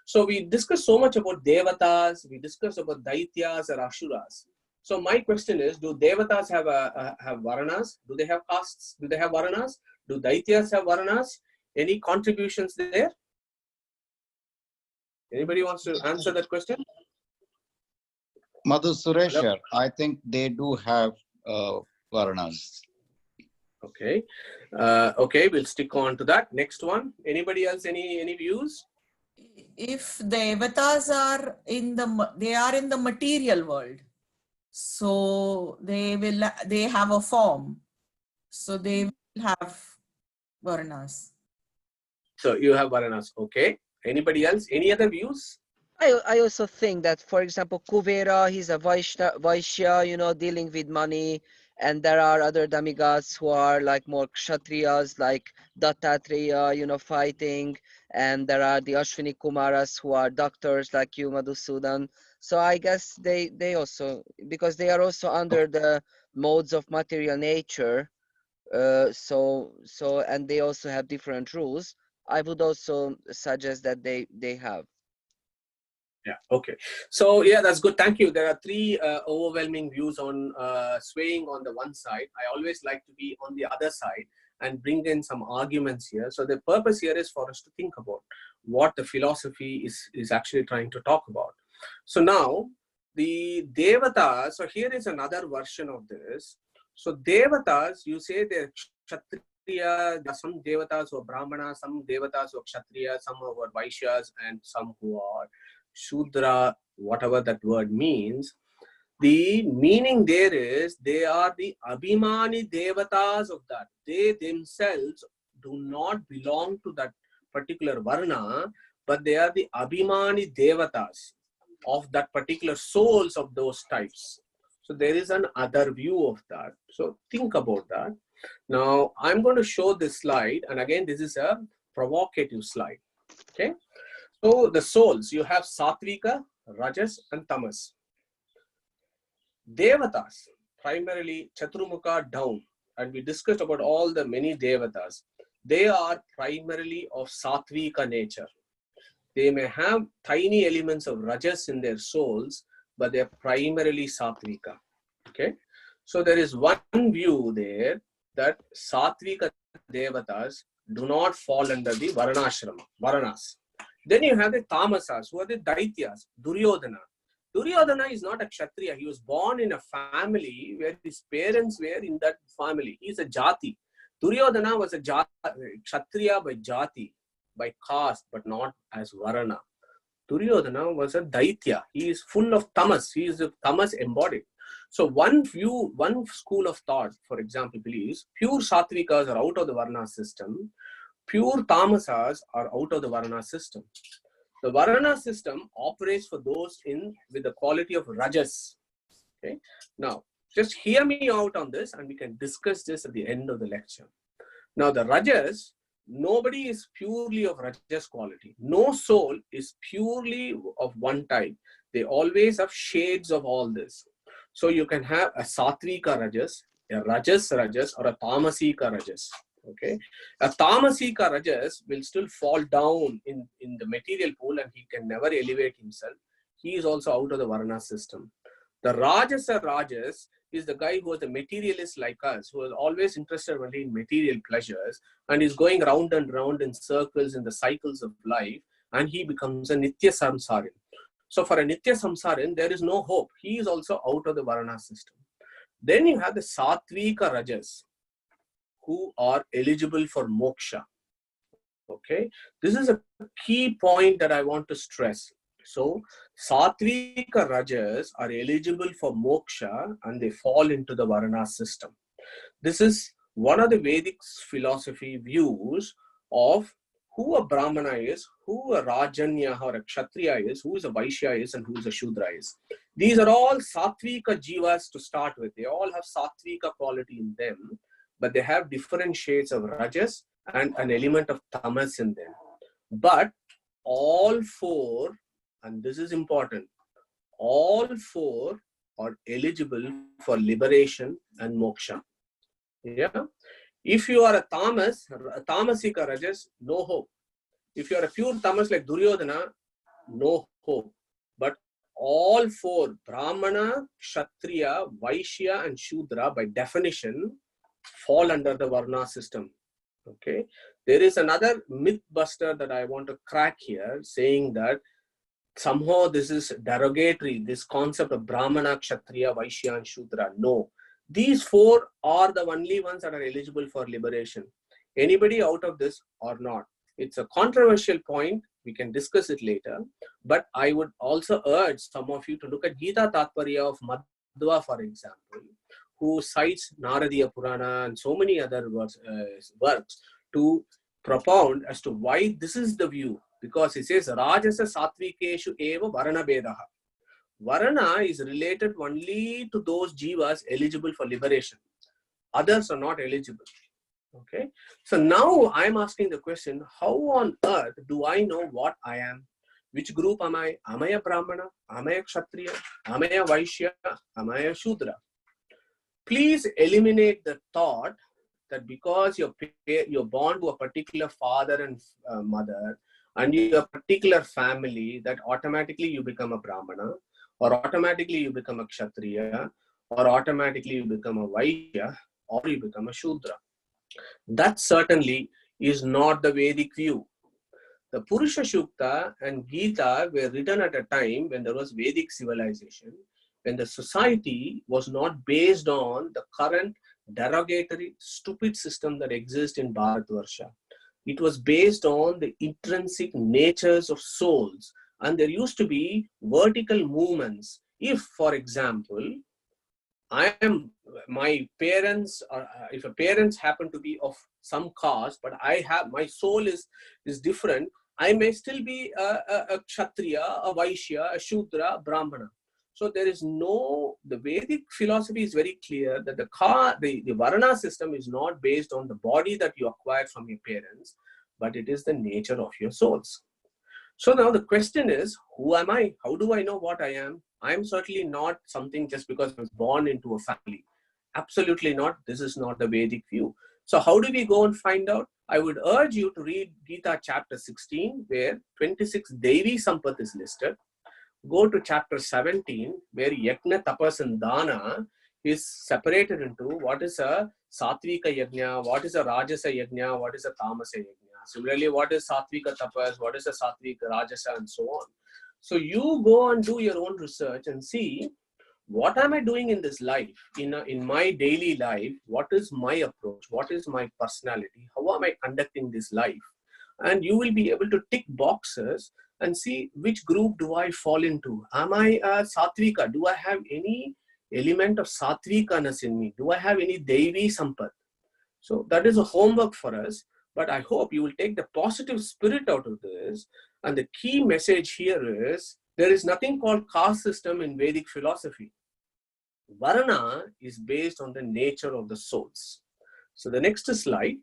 So we discussed so much about Devatas, we discussed about Daityas or Ashuras. So my question is, do Devatas have Varanas? Do they have castes? Do they have Varanas? Do Daityas have Varanas? Any contributions there? Anybody wants to answer that question? Madhu Sureshar, I think they do have Varanas. Okay. Okay, we'll stick on to that. Next one. Anybody else? Any views? If the avatars are in the material world, so they have a form, so they will have Varanas. So you have Varanas. Okay. Anybody else? Any other views? I also think that, for example, Kuvera, he's a Vaishya, you know, dealing with money, and there are other demigods who are like more Kshatriyas, like Dattatreya, you know, fighting, and there are the Ashwini Kumaras who are doctors like you, Madhusudan. So I guess they also, because they are also under the modes of material nature, and they also have different rules. I would also suggest that they have. Yeah. Okay. So yeah, that's good. Thank you. There are three overwhelming views on swaying on the one side. I always like to be on the other side and bring in some arguments here. So the purpose here is for us to think about what the philosophy is actually trying to talk about. So now the Devatas. So here is another version of this. So Devatas, you say they're Kshatriya. There are some Devatas who are Brahmana, some Devatas who are Kshatriya, some who are Vaishyas, and some who are Shudra, whatever that word means. The meaning there is they are the Abhimani Devatas of that. They themselves do not belong to that particular Varna, but they are the Abhimani Devatas of that particular souls of those types. So there is an other view of that. So think about that. Now I'm going to show this slide, and again this is a provocative slide. Okay. So the souls, you have Satvika, Rajas and Tamas. Devatas, primarily Chaturmukha down, and we discussed about all the many Devatas. They are primarily of Satvika nature. They may have tiny elements of Rajas in their souls, but they are primarily Satvika. Okay. So there is one view there that Satvika Devatas do not fall under the Varanas. Then you have the Tamasas, who are the Daityas, Duryodhana. Duryodhana is not a Kshatriya. He was born in a family where his parents were in that family. He is a Jati. Duryodhana was a Kshatriya by Jati, by caste, but not as Varana. Duryodhana was a Daitya. He is full of Tamas. He is a Tamas embodied. So one school of thought, for example, believes pure Sattvikas are out of the Varna system. Pure Tamasas are out of the Varna system. The Varna system operates for those with the quality of Rajas. Okay. Now, just hear me out on this, and we can discuss this at the end of the lecture. Now, the Rajas, nobody is purely of Rajas quality. No soul is purely of one type. They always have shades of all this. So you can have a Satvika Rajas, a Rajas Rajas, or a Tamasika Rajas. Okay, a Tamasika Rajas will still fall down in the material pool, and he can never elevate himself. He is also out of the Varna system. The Rajasa Rajas is the guy who is a materialist like us, who is always interested only in material pleasures, and is going round and round in circles in the cycles of life, and he becomes a Nitya Samsarin. So for a Nitya Samsarin, there is no hope. He is also out of the Varna system. Then you have the Satvika Rajas, who are eligible for moksha. Okay, this is a key point that I want to stress. So Satvika Rajas are eligible for moksha, and they fall into the Varna system. This is one of the Vedic philosophy views of who a Brahmana is, who a Rajanya or a Kshatriya is, who is a Vaishya is, and who is a Shudra is. These are all Satvika Jivas to start with. They all have Satvika quality in them, but they have different shades of Rajas and an element of Tamas in them. But all four, and this is important, all four are eligible for liberation and moksha. Yeah. If you are a Tamasika Rajas, no hope. If you are a pure Tamas like Duryodhana, no hope. But all four, Brahmana, Kshatriya, Vaishya, and Shudra, by definition, fall under the Varna system. Okay. There is another myth buster that I want to crack here, saying that somehow this is derogatory, this concept of Brahmana, Kshatriya, Vaishya, and Shudra. No. These four are the only ones that are eligible for liberation. Anybody out of this or not. It's a controversial point. We can discuss it later. But I would also urge some of you to look at Gita Tatparya of Madhva, for example, who cites Naradiya Purana and so many other works to propound as to why this is the view. because it says Rajasa Satvikeshu Eva Varana Bedaha. Varana is related only to those jivas eligible for liberation. Others are not eligible. Okay. So now I'm asking the question, how on earth do I know what I am? Which group am I? Am I a Brahmana? Am I a Kshatriya? Am I a Vaishya? Am I a Shudra? Please eliminate the thought that because you're born to a particular father and mother and you're a particular family, that automatically you become a Brahmana, or automatically you become a Kshatriya, or automatically you become a Vaishya, or you become a Shudra. That certainly is not the Vedic view. The Purusha Sukta and Gita were written at a time when there was Vedic civilization, when the society was not based on the current derogatory, stupid system that exists in Bharatvarsha. It was based on the intrinsic natures of souls, and there used to be vertical movements. If, for example, my parents, if a parents happen to be of some caste, but my soul is different, I may still be a Kshatriya, a Vaishya, a Shudra, a Brahmana. So there is the Vedic philosophy is very clear that the Varana system is not based on the body that you acquired from your parents, but it is the nature of your souls. So now the question is, who am I? How do I know what I am? I am certainly not something just because I was born into a family. Absolutely not. This is not the Vedic view. So how do we go and find out? I would urge you to read Gita chapter 16, where 26 Devi Sampath is listed. Go to chapter 17, where Yajna, Tapas and Dana is separated into what is a Satvika Yajna, what is a Rajasa Yajna, what is a Tamasa Yajna. Similarly, what is Satvika Tapas, what is a Satvika Rajasa, and so on. So you go and do your own research and see, what am I doing in this life, in my daily life? What is my approach? What is my personality? How am I conducting this life? And you will be able to tick boxes and see which group do I fall into. Am I a Satvika? Do I have any element of Satvikaness in me? Do I have any Devi Sampath? So that is a homework for us. But I hope you will take the positive spirit out of this. And the key message here is, there is nothing called caste system in Vedic philosophy. Varana is based on the nature of the souls. So the next slide.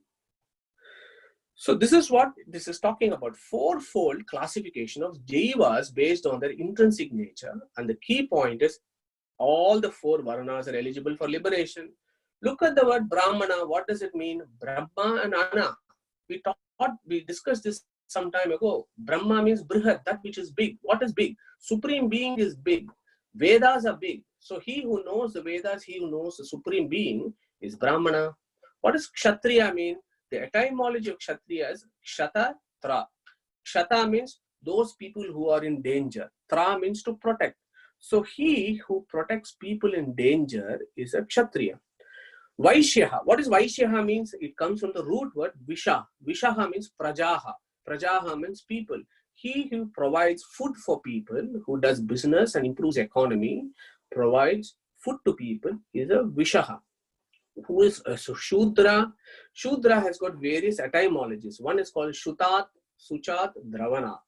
So this is what this is talking about: fourfold classification of jivas based on their intrinsic nature. And the key point is, all the four Varanas are eligible for liberation. Look at the word Brahmana. What does it mean? Brahma and Ana. We discussed this some time ago. Brahma means Brihat, that which is big. What is big? Supreme being is big. Vedas are big. So he who knows the Vedas, he who knows the Supreme Being is Brahmana. What does Kshatriya mean? The etymology of Kshatriya is Kshata, Tra. Kshata means those people who are in danger. Tra means to protect. So he who protects people in danger is a Kshatriya. Vaishyaha. What is Vaishyaha means? It comes from the root word Visha. Vishaha means Prajaha. Prajaha means people. He who provides food for people, who does business and improves economy, provides food to people, is a Vishaha. Who is a Shudra? Shudra has got various etymologies. One is called Shutat, Suchat, Dravanat.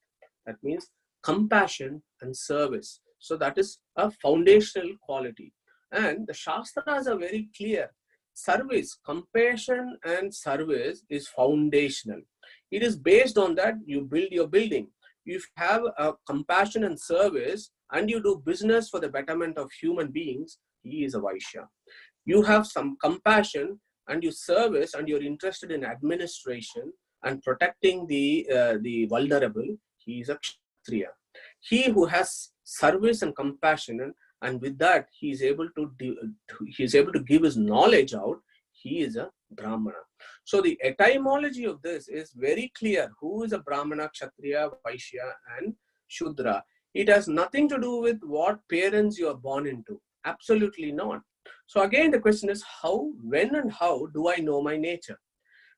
That means compassion and service. So that is a foundational quality. And the Shastras are very clear. Service, compassion and service is foundational. It is based on that you build your building. If you have a compassion and service and you do business for the betterment of human beings, he is a Vaishya. You have some compassion and you service and you're interested in administration and protecting the vulnerable, he is a Kshatriya. He who has service and compassion, and with that he is able to give his knowledge out, he is a Brahmana. So the etymology of this is very clear. Who is a Brahmana, Kshatriya, Vaishya and Shudra? It has nothing to do with what parents you are born into. Absolutely not. So again, the question is how, when and how do I know my nature?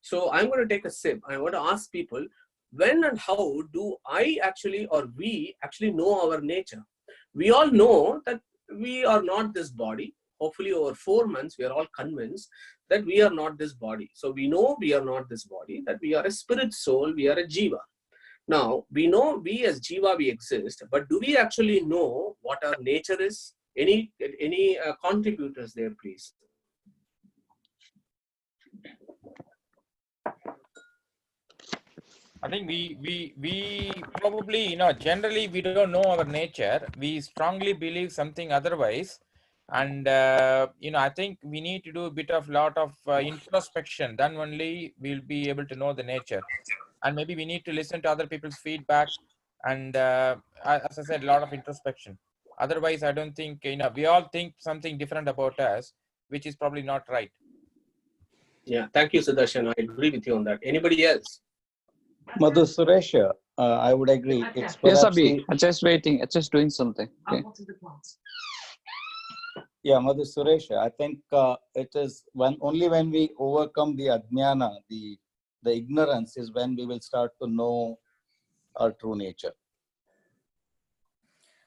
So I'm going to take a sip. I want to ask people, when and how do I actually, or we actually know our nature? We all know that we are not this body. Hopefully over 4 months, we are all convinced that we are not this body. So we know we are not this body, that we are a spirit soul, we are a jiva. Now, we know we as Jiva, we exist, but do we actually know what our nature is? Any contributors there, please? I think we probably, generally we don't know our nature. We strongly believe something otherwise. And, I think we need to do a lot of introspection. Then only we'll be able to know the nature. And maybe we need to listen to other people's feedback. And as I said, a lot of introspection. Otherwise, I don't think, we all think something different about us, which is probably not right. Yeah, thank you, Sudarshan. I agree with you on that. Anybody else? Madhu Suresha, I would agree. It's Yes, perhaps Abhi. I'm just waiting. I'm just doing something. Okay. Yeah, Madhu Suresha, I think it is only when we overcome the ajnana, the ignorance, is when we will start to know our true nature.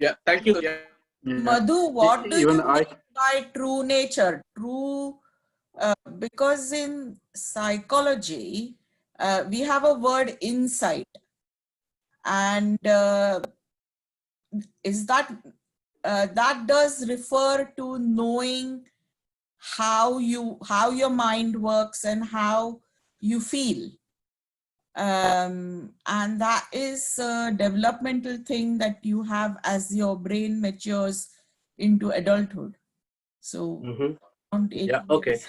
Yeah, thank you. Yeah. Madhu, what do you Even mean by true nature? Because in psychology, we have a word insight. And is that does refer to knowing how your mind works and how you feel. And that is a developmental thing that you have as your brain matures into adulthood. So, Yeah, okay.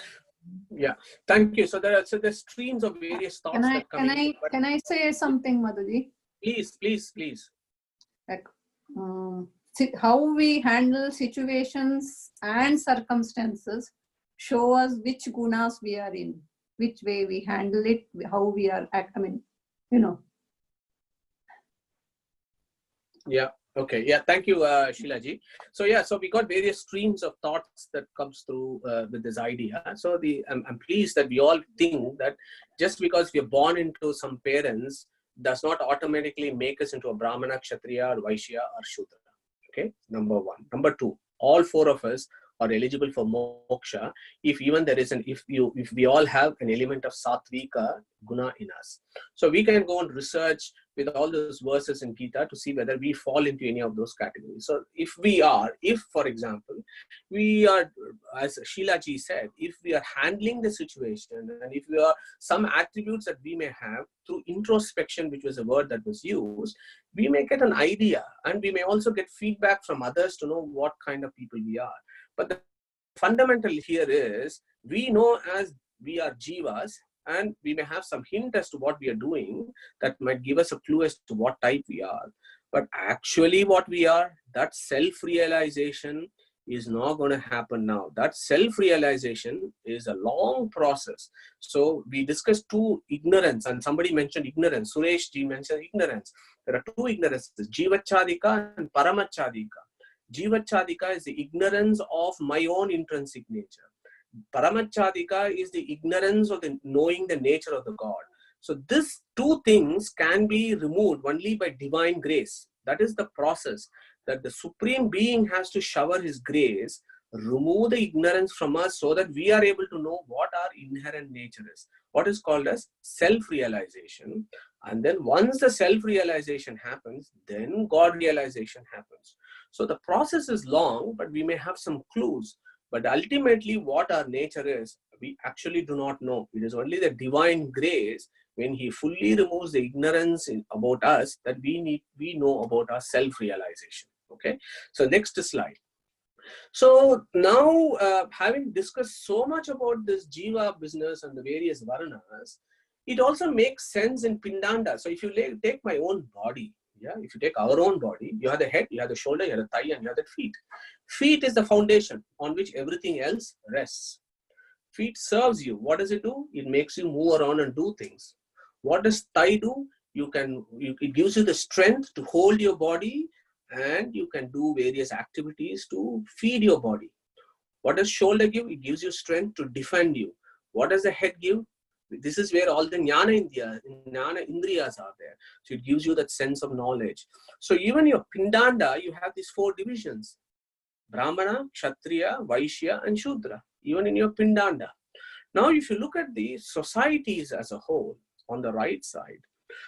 Yeah, thank you. So there are streams of various thoughts that come in. Can I say something, Madhuji? Please. Like, how we handle situations and circumstances show us which gunas we are in, which way we handle it, how we are Yeah. Okay. Yeah. Thank you, Sheilaji. So we got various streams of thoughts that comes through with this idea. So I'm pleased that we all think that just because we are born into some parents does not automatically make us into a Brahmana, Kshatriya, or Vaishya, or Shudra. Okay. Number one. Number two. All four of us are eligible for moksha if we all have an element of sattvika guna in us. So we can go and research with all those verses in Gita to see whether we fall into any of those categories. So if for example, we are, as Sheilaji said, if we are handling the situation and if we are some attributes that we may have through introspection, which was a word that was used, we may get an idea and we may also get feedback from others to know what kind of people we are. But the fundamental here is we know as we are jivas, and we may have some hint as to what we are doing that might give us a clue as to what type we are. But actually what we are, that self-realization is not going to happen now. That self-realization is a long process. So we discussed two ignorance, and somebody mentioned ignorance. Suresh ji mentioned ignorance. There are two ignorances, Jivachadika and Paramachadika. Jivachadika is the ignorance of my own intrinsic nature. Paramachadika is the ignorance of knowing the nature of the God. So these two things can be removed only by divine grace. That is the process that the Supreme Being has to shower His grace, remove the ignorance from us so that we are able to know what our inherent nature is. What is called as self-realization. And then once the self-realization happens, then God realization happens. So the process is long, but we may have some clues. But ultimately what our nature is, we actually do not know. It is only the divine grace when He fully removes the ignorance about us that we know about our self-realization. Okay. So next slide. So now having discussed so much about this Jiva business and the various Varanas, it also makes sense in Pindanda. So if you take my own body, if you take our own body, you have the head, you have the shoulder, you have the thigh, and you have the feet. Feet is the foundation on which everything else rests. Feet serves you. What does it do? It makes you move around and do things. What does thigh do? It gives you the strength to hold your body, and you can do various activities to feed your body. What does shoulder give? It gives you strength to defend you. What does the head give? This is where all the jnana indriyas are there. So it gives you that sense of knowledge. So even your Pindanda, you have these four divisions: Brahmana, Kshatriya, Vaishya, and Shudra, even in your Pindanda. Now, if you look at the societies as a whole, on the right side,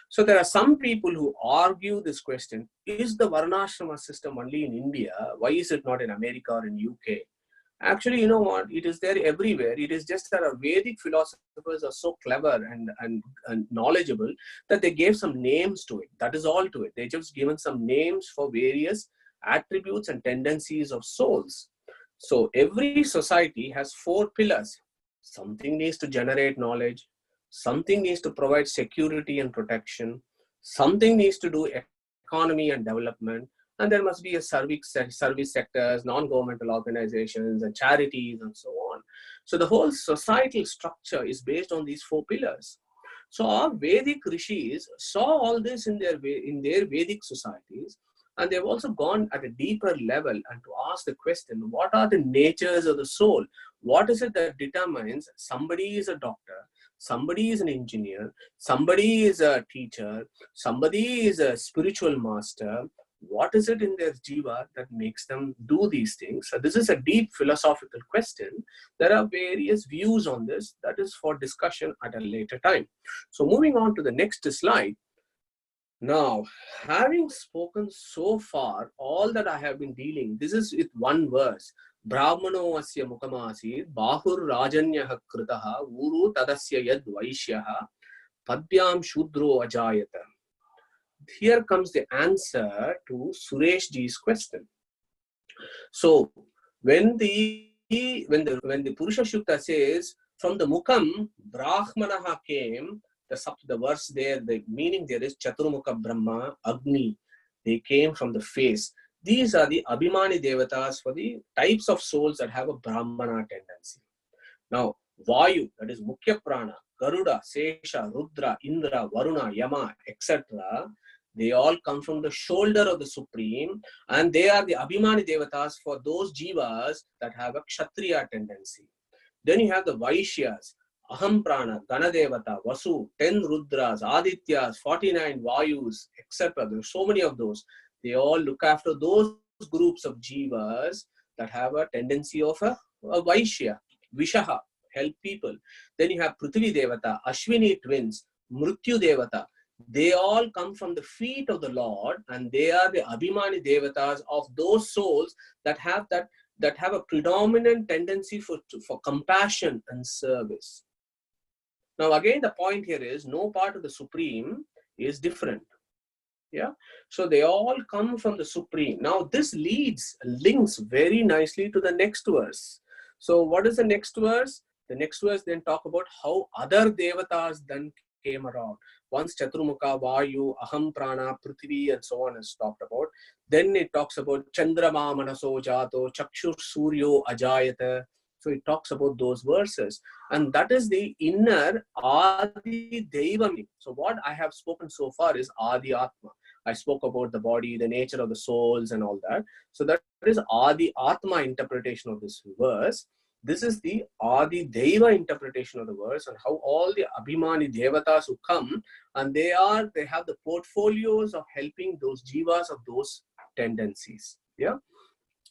So there are some people who argue this question, is the Varnashrama system only in India? Why is it not in America or in UK? Actually, you know what? It is there everywhere. It is just that our Vedic philosophers are so clever and knowledgeable that they gave some names to it. That is all to it. They just given some names for various attributes and tendencies of souls. So every society has 4 pillars. Something needs to generate knowledge. Something needs to provide security and protection. Something needs to do economy and development. And there must be a service sectors, non-governmental organizations, and charities, and so on. So the whole societal structure is based on these 4 pillars. So our Vedic rishis saw all this in their Vedic societies, and they've also gone at a deeper level and to ask the question, what are the natures of the soul? What is it that determines somebody is a doctor, somebody is an engineer, somebody is a teacher, somebody is a spiritual master? What is it in their jiva that makes them do these things? So this is a deep philosophical question. There are various views on this. That is for discussion at a later time. So moving on to the next slide. Now, having spoken so far, all that I have been dealing, this is with one verse. Brahmano asya mukamasid, bahur rajanyaha kritaha, uru tadasya yad vaishyaha, padbyam shudro ajayata. Here comes the answer to Suresh ji's question. So, when the Purusha Sukta says, from the Mukam, Brahmanaha came, the verse there, the meaning there is Chaturmukha Brahma, Agni. They came from the face. These are the Abhimani Devatas for the types of souls that have a Brahmana tendency. Now, Vayu, that is Mukhya Prana, Garuda, Sesha, Rudra, Indra, Varuna, Yama, etc. They all come from the shoulder of the Supreme, and they are the Abhimani Devatas for those jivas that have a Kshatriya tendency. Then you have the Vaishyas, Aham Prana, Ganadevata, Vasu, 10 Rudras, Adityas, 49 Vayus, etc. There are so many of those. They all look after those groups of jivas that have a tendency of a Vaishya, Vishaha, help people. Then you have Prithvi Devata, Ashwini twins, Mrityu Devata. They all come from the feet of the Lord, and they are the Abhimani Devatas of those souls that have a predominant tendency for compassion and service. Now again, the point here is no part of the Supreme is different. Yeah, so they all come from the Supreme. Now this links very nicely to the next verse. So what is the next verse? The next verse then talk about how other Devatas then came around. Once Chaturmukha, Vayu, Aham Prana, Prithvi, and so on is talked about. Then it talks about Chandrama Manaso Jato, Chakshur Suryo Ajayata. So it talks about those verses. And that is the inner Adi Devami. So what I have spoken so far is Adi Atma. I spoke about the body, the nature of the souls and all that. So that is Adi Atma interpretation of this verse. This is the Adi Deva interpretation of the verse, and how all the Abhimani Devatas who come, and they have the portfolios of helping those jivas of those tendencies. Yeah.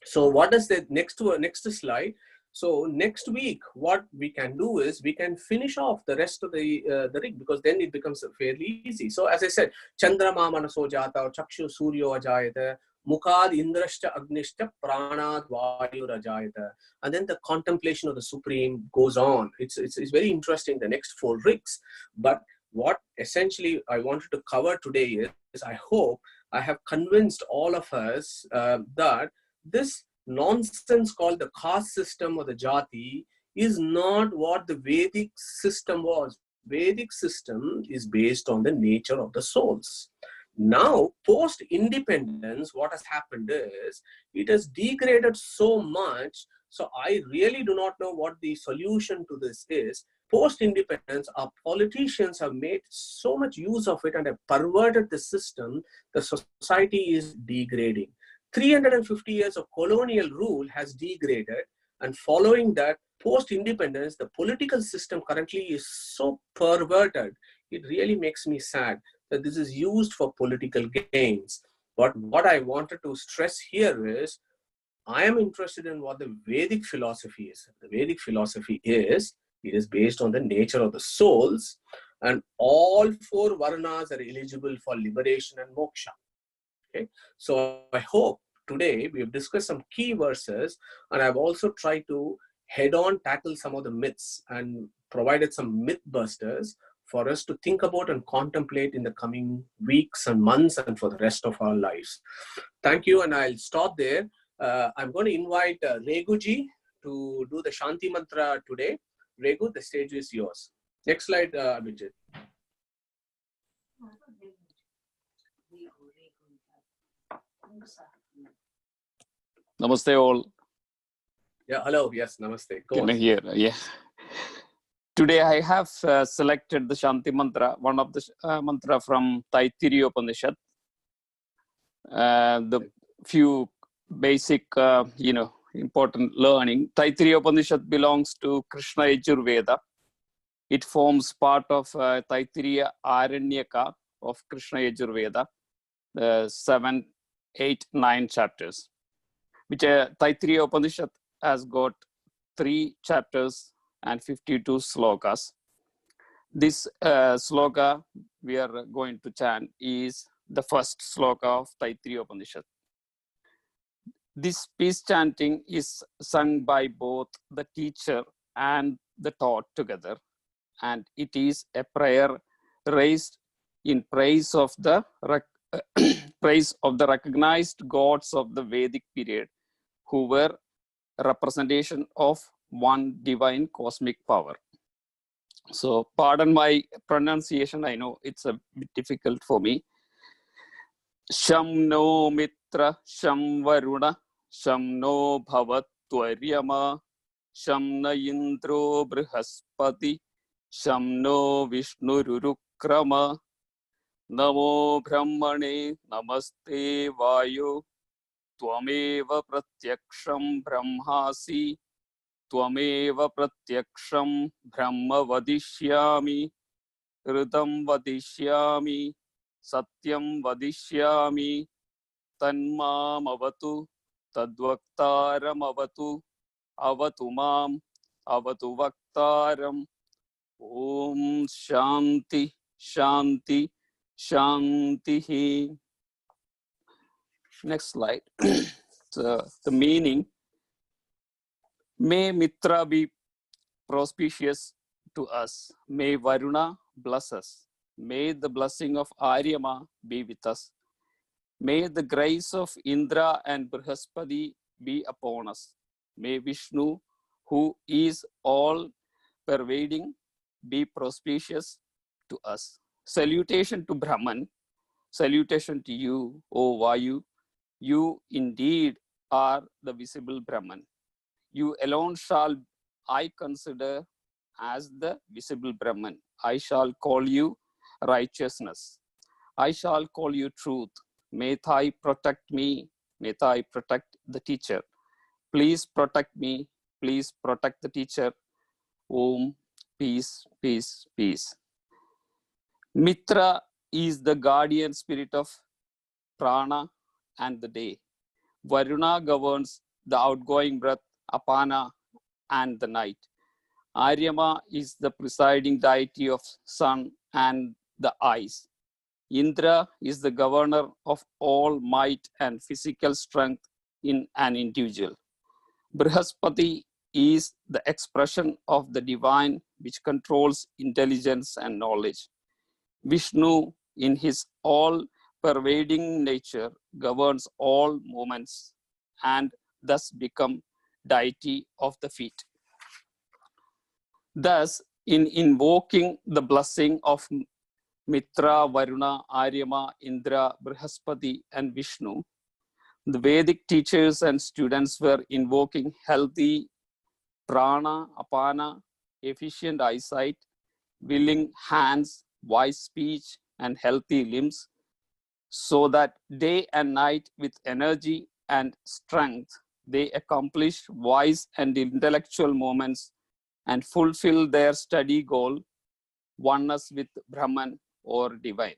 So what is the next slide? So next week, what we can do is we can finish off the rest of the rig, because then it becomes fairly easy. So as I said, Chandrama Manaso Jata, Chakshu Suryo Ajayata, Mukhad Indrashta Agnishta Pranad Vayu Rajayata. And then the contemplation of the Supreme goes on. It's very interesting, the next 4 rigs. But what essentially I wanted to cover today is I hope I have convinced all of us that this nonsense called the caste system or the jati is not what the Vedic system was. Vedic system is based on the nature of the souls. Now, post-independence, what has happened is it has degraded so much. So I really do not know what the solution to this is. Post-independence, our politicians have made so much use of it and have perverted the system. The society is degrading. 350 years of colonial rule has degraded, and following that, post-independence, the political system currently is so perverted. It really makes me sad that this is used for political gains. But what I wanted to stress here is, I am interested in what the Vedic philosophy is. The Vedic philosophy is, it is based on the nature of the souls, and all 4 varnas are eligible for liberation and moksha. Okay, so I hope today we have discussed some key verses, and I've also tried to head on tackle some of the myths and provided some myth busters for us to think about and contemplate in the coming weeks and months and for the rest of our lives. Thank you, and I'll stop there. I'm going to invite Reguji to do the Shanti Mantra today. Regu, the stage is yours. Next slide, Abhijit. Namaste all. Yeah, hello. Yes, namaste. Go Can on. I hear? Yeah. Today I have selected the Shanti Mantra, one of the mantra from Taittiriya Upanishad. The few basic, important learning. Taittiriya Upanishad belongs to Krishna Yajurveda. It forms part of Taittiriya Aranyaka of Krishna Yajurveda, 7, 8, 9 chapters. Which Taittiriya Upanishad has got 3 chapters and 52 slokas. This sloka we are going to chant is the first sloka of Taittiriya Upanishad. This peace chanting is sung by both the teacher and the taught together, and it is a prayer raised in praise of the recognized gods of the Vedic period, who were a representation of one divine cosmic power. So pardon my pronunciation, I know it's a bit difficult for me. Sham no mitra, sham varuna, sham no bhavatvaryama, sham na indro brihaspati, sham no vishnurukrama, namo brahmane namaste vayo, Tvameva pratyaksham brahmasi, Tvameva pratyaksham brahma vadishyami, Ridam vadishyami, Satyam vadishyami, Tanmam avatu, Tadvaktaram avatu, Avatu mam, Avatu vaktaram, Om Shanti, Shanti, Shanti. Next slide. So the meaning: may Mitra be propitious to us. May Varuna bless us. May the blessing of Aryama be with us. May the grace of Indra and Brihaspati be upon us. May Vishnu, who is all pervading, be propitious to us. Salutation to Brahman. Salutation to you, O Vayu. You indeed are the visible Brahman. You alone shall I consider as the visible Brahman. I shall call you righteousness. I shall call you truth. May Thai protect me. May Thai protect the teacher. Please protect me. Please protect the teacher. Om, peace, peace, peace. Mitra is the guardian spirit of prana and the day. Varuna governs the outgoing breath, apana, and the night. Aryama is the presiding deity of sun and the eyes. Indra is the governor of all might and physical strength in an individual. Brihaspati is the expression of the divine which controls intelligence and knowledge. Vishnu, in his all-pervading nature, governs all movements and thus become deity of the feet. Thus, in invoking the blessing of Mitra, Varuna, Aryama, Indra, Brihaspati, and Vishnu, the Vedic teachers and students were invoking healthy prana, apana, efficient eyesight, willing hands, wise speech, and healthy limbs, so that day and night with energy and strength, they accomplish wise and intellectual moments and fulfill their study goal, oneness with Brahman or divine.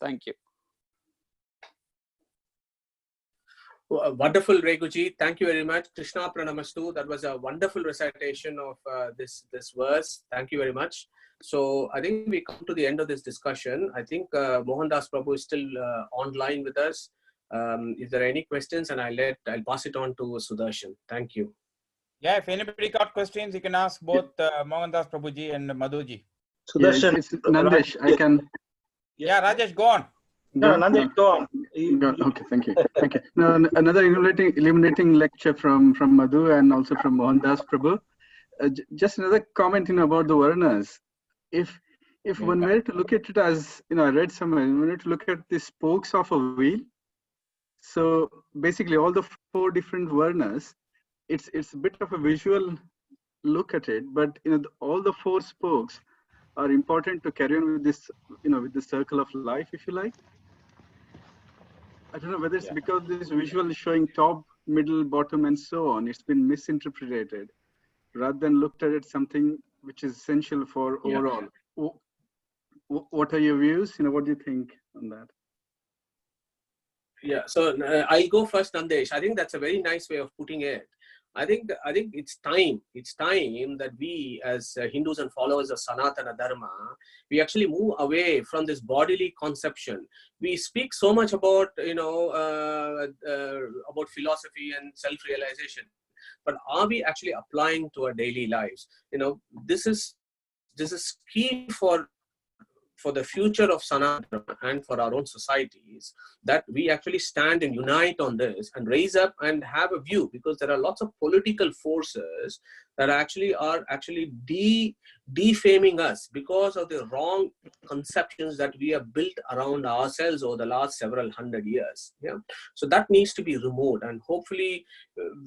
Thank you. Wonderful, Reguji. Thank you very much. Krishna Pranamastu. That was a wonderful recitation of this verse. Thank you very much. So I think we come to the end of this discussion. I think Mohandas Prabhu is still online with us. If there are any questions, and I'll pass it on to Sudarshan. Thank you. Yeah, if anybody got questions, you can ask both Mohandas Prabhuji and Madhuji. Sudarshan. It's Nandesh. I can. Yeah, Rajesh, go on. No, Nandesh, go on. Okay, thank you. Thank you. Now, another illuminating lecture from Madhu and also from Mohandas Prabhu. Just another comment, about the Varnas. If one were to look at it as, I read somewhere, one were to look at the spokes of a wheel. So basically, all the 4 different Varnas, it's a bit of a visual look at it, but all the 4 spokes are important to carry on with this, with the circle of life, if you like. I don't know whether it's because this visual is showing top, middle, bottom, and so on. It's been misinterpreted rather than looked at it something which is essential for overall. What are your views? What do you think on that? Yeah, so I'll go first, Nandesh. I think that's a very nice way of putting it. I think it's time that we as Hindus and followers of Sanatana Dharma, we actually move away from this bodily conception. We speak so much about, about philosophy and self-realization, but are we actually applying to our daily lives? This is key for the future of Sanatana and for our own societies, that we actually stand and unite on this and raise up and have a view, because there are lots of political forces that are actually defaming us because of the wrong conceptions that we have built around ourselves over the last several hundred years. Yeah, so that needs to be removed, and hopefully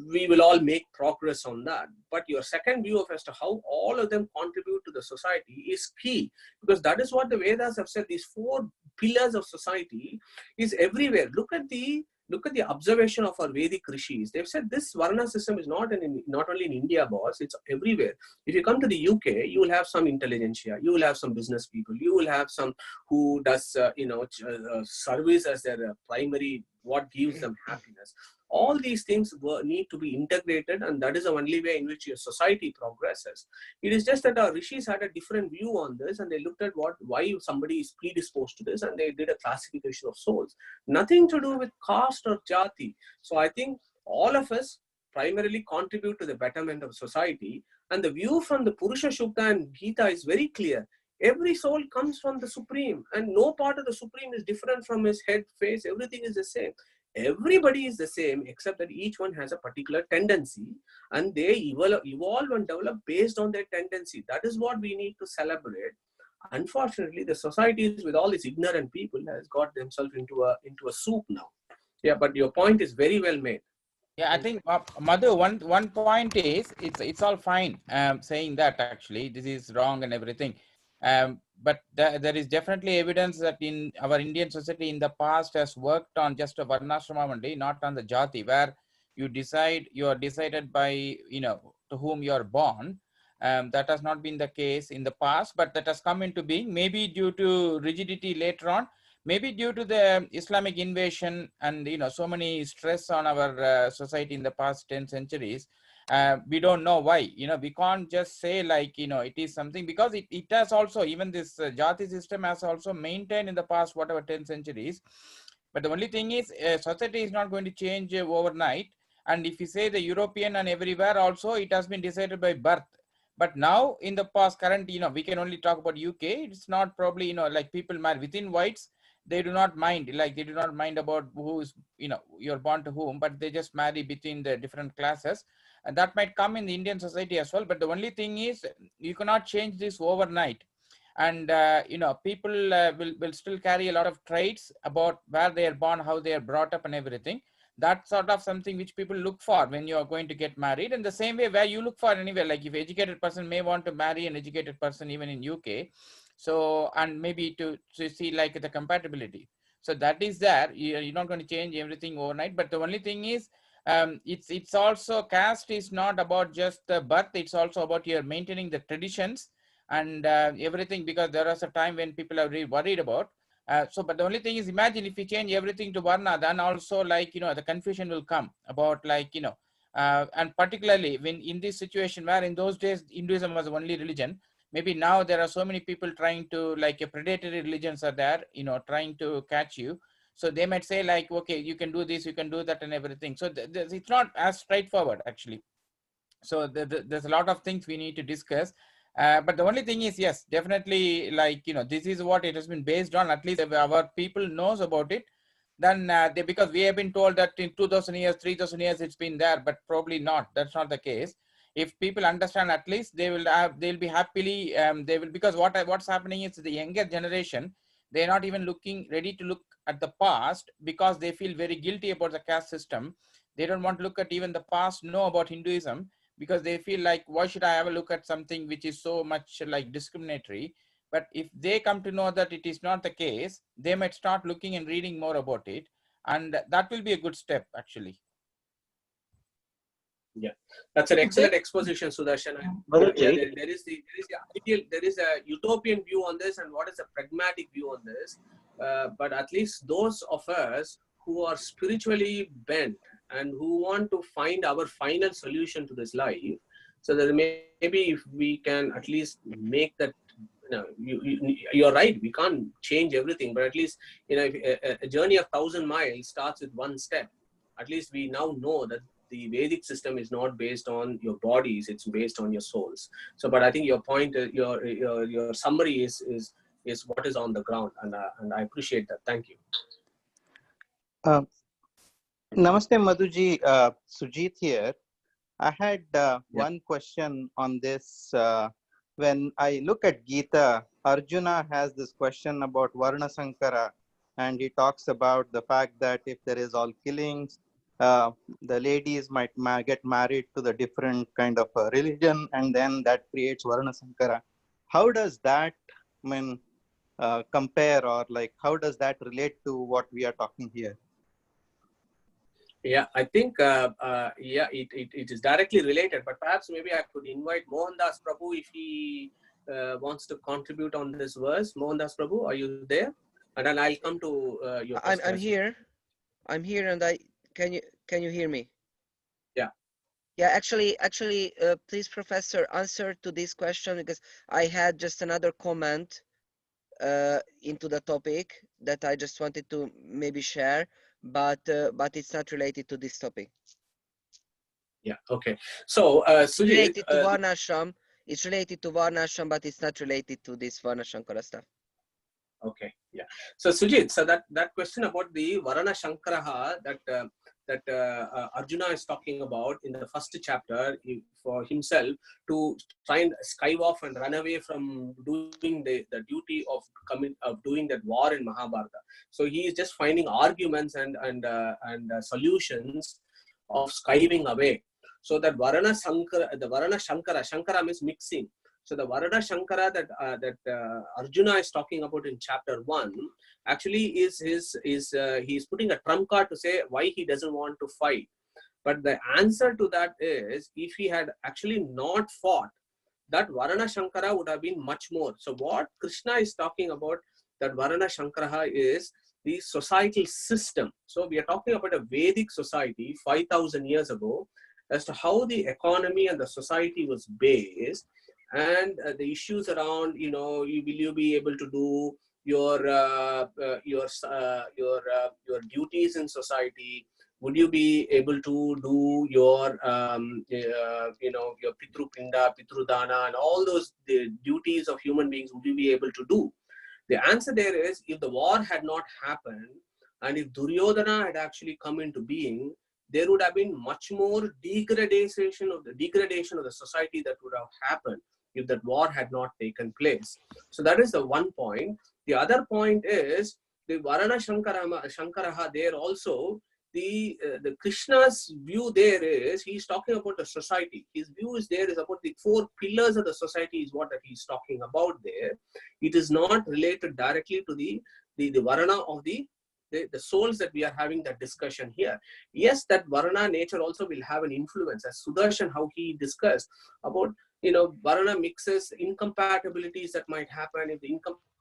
we will all make progress on that. But your second view of as to how all of them contribute to the society is key, because that is what the Vedas have said. These 4 pillars of society is everywhere. Look at the observation of our Vedic rishis. They've said this Varna system is not only in India, boss, it's everywhere. If you come to the UK, you will have some intelligentsia, you will have some business people, you will have some who does, service as their primary, what gives them happiness. All these things need to be integrated, and that is the only way in which your society progresses. It is just that our rishis had a different view on this, and they looked at why somebody is predisposed to this, and they did a classification of souls. Nothing to do with caste or jati. So I think all of us primarily contribute to the betterment of society, and the view from the Purusha Sukta and Gita is very clear. Every soul comes from the Supreme, and no part of the Supreme is different from his head, face, everything is the same. Everybody is the same, except that each one has a particular tendency, and they evolve and develop based on their tendency. That is what we need to celebrate. Unfortunately, the societies with all these ignorant people has got themselves into a soup now. Yeah, but your point is very well made. Yeah, I think Madhu, one point is it's all fine saying that actually this is wrong and everything. But there is definitely evidence that in our Indian society in the past has worked on just a Varnashrama only, not on the Jati, where you are decided by, to whom you are born. That has not been the case in the past, but that has come into being, maybe due to rigidity later on, maybe due to the Islamic invasion and, so many stress on our society in the past 10 centuries. We don't know why, we can't just say like, it is something, because it has also, even this Jati system has also maintained in the past, whatever 10 centuries. But the only thing is society is not going to change overnight. And if you say the European and everywhere also, it has been decided by birth. But now in the past current, we can only talk about UK. It's not probably, like people marry within whites. They do not mind, about who is, you're born to whom, but they just marry between the different classes. And that might come in the Indian society as well. But the only thing is, you cannot change this overnight. And, people will still carry a lot of traits about where they are born, how they are brought up and everything. That's sort of something which people look for when you are going to get married. And the same way where you look for anywhere, like if educated person may want to marry an educated person even in UK. So, and maybe to see like the compatibility. So that is there. You're not going to change everything overnight. But the only thing is, it's also, caste is not about just the birth. It's also about your maintaining the traditions and everything, because there was a time when people are really worried about But the only thing is, imagine if we change everything to Varna, then also like, the confusion will come about like, and particularly when in this situation where in those days Hinduism was the only religion, maybe now there are so many people trying to like predatory religions are there, trying to catch you. So they might say like, okay, you can do this, you can do that and everything. So it's not as straightforward actually. So there's a lot of things we need to discuss. But the only thing is, yes, definitely like, this is what it has been based on. At least if our people knows about it, then because we have been told that in 2000 years, 3000 years, it's been there, but probably not. That's not the case. If people understand, at least they'll be happily, because what's happening is the younger generation, they're not even ready to look at the past because they feel very guilty about the caste system. They don't want to look at even the past, know about Hinduism, because they feel like, why should I have a look at something which is so much like discriminatory? But if they come to know that it is not the case, they might start looking and reading more about it. And that will be a good step, actually. Yeah, that's an excellent exposition, Sudarshan. There is a utopian view on this, and what is a pragmatic view on this. But at least those of us who are spiritually bent and who want to find our final solution to this life, so that maybe if we can at least make that, you're right, we can't change everything, but at least, a journey of 1,000 miles starts with one step. At least we now know that the Vedic system is not based on your bodies, it's based on your souls. So, but I think your point, your summary is what is on the ground, and I appreciate that. Thank you. Namaste, Madhuji. Sujit here. I had one question on this. When I look at Gita, Arjuna has this question about Varna Sankara, and he talks about the fact that if there is all killings, the ladies might get married to the different kind of religion, and then that creates Varna Sankara. How does that compare, or like how does that relate to what we are talking here? Yeah, I think it is directly related, but perhaps maybe I could invite Mohandas Prabhu if he wants to contribute on this verse. Mohandas Prabhu, are you there? And then I'll come to your question. I'm here. I'm here, and can you hear me? Yeah. Yeah, actually, please, Professor, answer to this question, because I had just another comment into the topic that I just wanted to maybe share, but it's not related to this topic. Yeah. Okay. So Sujit, related to Varnashram. It's related to Varnashram, but it's not related to this Varna Shankara stuff. Okay. Yeah. So Sujit, so that question about the Varna Shankaraha that Arjuna is talking about in the first chapter for himself to try and skive off and run away from doing the duty of doing that war in Mahabharata. So he is just finding arguments and solutions of skiving away. So that Varna Shankara means mixing. So the Varna Shankara that Arjuna is talking about in chapter 1 actually he's putting a trump card to say why he doesn't want to fight. But the answer to that is, if he had actually not fought, that Varna Shankara would have been much more. So what Krishna is talking about, that Varna Shankara is the societal system. So we are talking about a Vedic society 5,000 years ago, as to how the economy and the society was based, and the issues around, will you be able to do your duties in society? Would you be able to do your your Pitru Pinda, Pitru Dana, and all those the duties of human beings? Would you be able to do? The answer there is, if the war had not happened, and if Duryodhana had actually come into being, there would have been much more degradation of the society that would have happened if that war had not taken place. So that is the one point. The other point is the Varna Shankaraha there also, the Krishna's view there is, he's talking about the society. His view is there is about the 4 pillars of the society is what that he's talking about there. It is not related directly to the Varna of the souls that we are having that discussion here. Yes, that Varna nature also will have an influence, as Sudarshan, how he discussed about, Varna mixes, incompatibilities that might happen. If the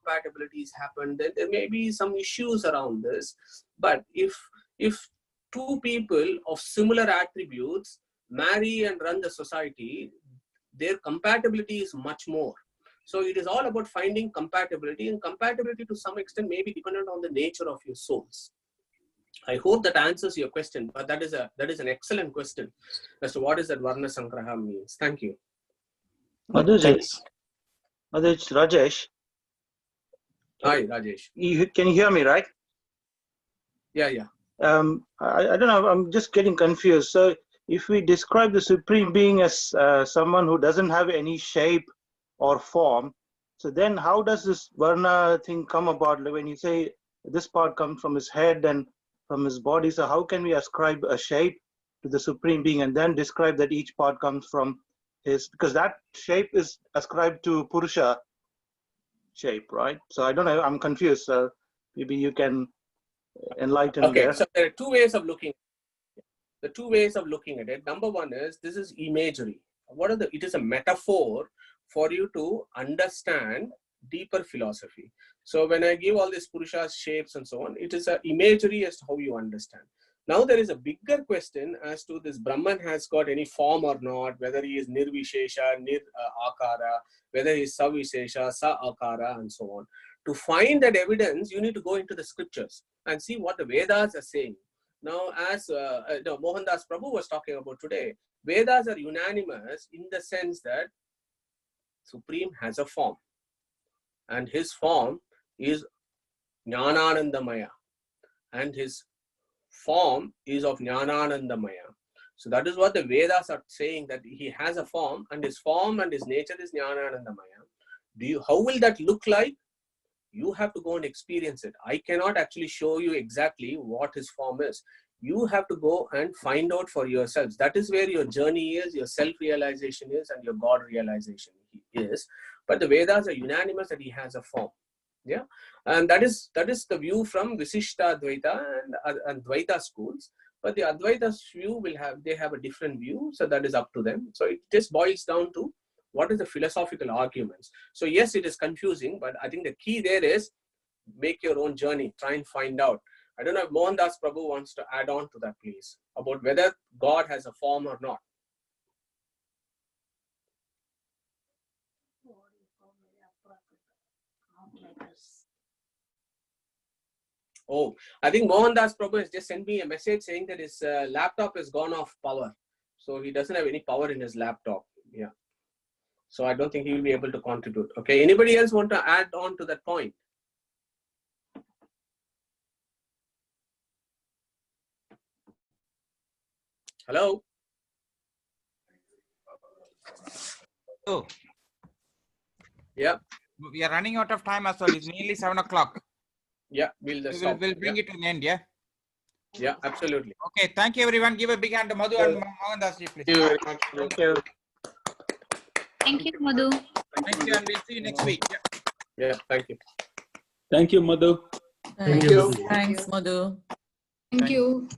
incompatibilities happen, then there may be some issues around this. But if two people of similar attributes marry and run the society, their compatibility is much more. So it is all about finding compatibility, and compatibility to some extent may be dependent on the nature of your souls. I hope that answers your question, but that is an excellent question as to what is that Varna Sangraha means. Thank you. Madhuji, Madhuji, Rajesh. Hi, Rajesh. Can you hear me, right? Yeah. I don't know, I'm just getting confused. So if we describe the Supreme Being as someone who doesn't have any shape or form, so then how does this Varna thing come about? When you say this part comes from his head and from his body, so how can we ascribe a shape to the Supreme Being and then describe that each part comes from his, because that shape is ascribed to Purusha shape, right? So I don't know, I'm confused. So maybe you can enlighten Okay, there. so there are two ways of looking. The two ways of looking at it. Number one is, this is imagery. It is a metaphor for you to understand deeper philosophy. So when I give all these Purusha's shapes and so on, it is an imagery as to how you understand. Now there is a bigger question as to this Brahman has got any form or not, whether he is Nirvishesha, Akara, whether he is Savishesha, Sa Akara, and so on. To find that evidence, you need to go into the scriptures and see what the Vedas are saying. Now, as Mohandas Prabhu was talking about today, Vedas are unanimous in the sense that Supreme has a form, and his form is Jnananandamaya, and his form is of Jnananandamaya. So that is what the Vedas are saying, that he has a form, and his form and his nature is Jnananandamaya. How will that look like? You have to go and experience it. I cannot actually show you exactly what his form is. You have to go and find out for yourselves. That is where your journey is, your self-realization is, and your God realization is. But the Vedas are unanimous that he has a form. Yeah, and that is the view from Visishta Advaita and Dvaita schools. But the Advaita view they have a different view, so that is up to them. So it just boils down to what is the philosophical arguments. So yes, it is confusing, but I think the key there is make your own journey, try and find out. I don't know if Mohandas Prabhu wants to add on to that, please, about whether God has a form or not. Oh, I think Mohandas Prabhu has just sent me a message saying that his laptop has gone off power. So he doesn't have any power in his laptop. Yeah. So I don't think he will be able to contribute. Okay. Anybody else want to add on to that point? Hello? Oh. Yeah. We are running out of time as well. It's nearly 7 o'clock. Yeah, we'll bring it to an end, yeah? Yeah, absolutely. Okay, thank you everyone. Give a big hand to Madhu and Mohandas, please. Thank you very much. Thank you. Thank you, Madhu. Thank you, and we'll see you next week. Yeah, thank you. Thank you, Madhu. Thank you. Thanks, Madhu. Thank you.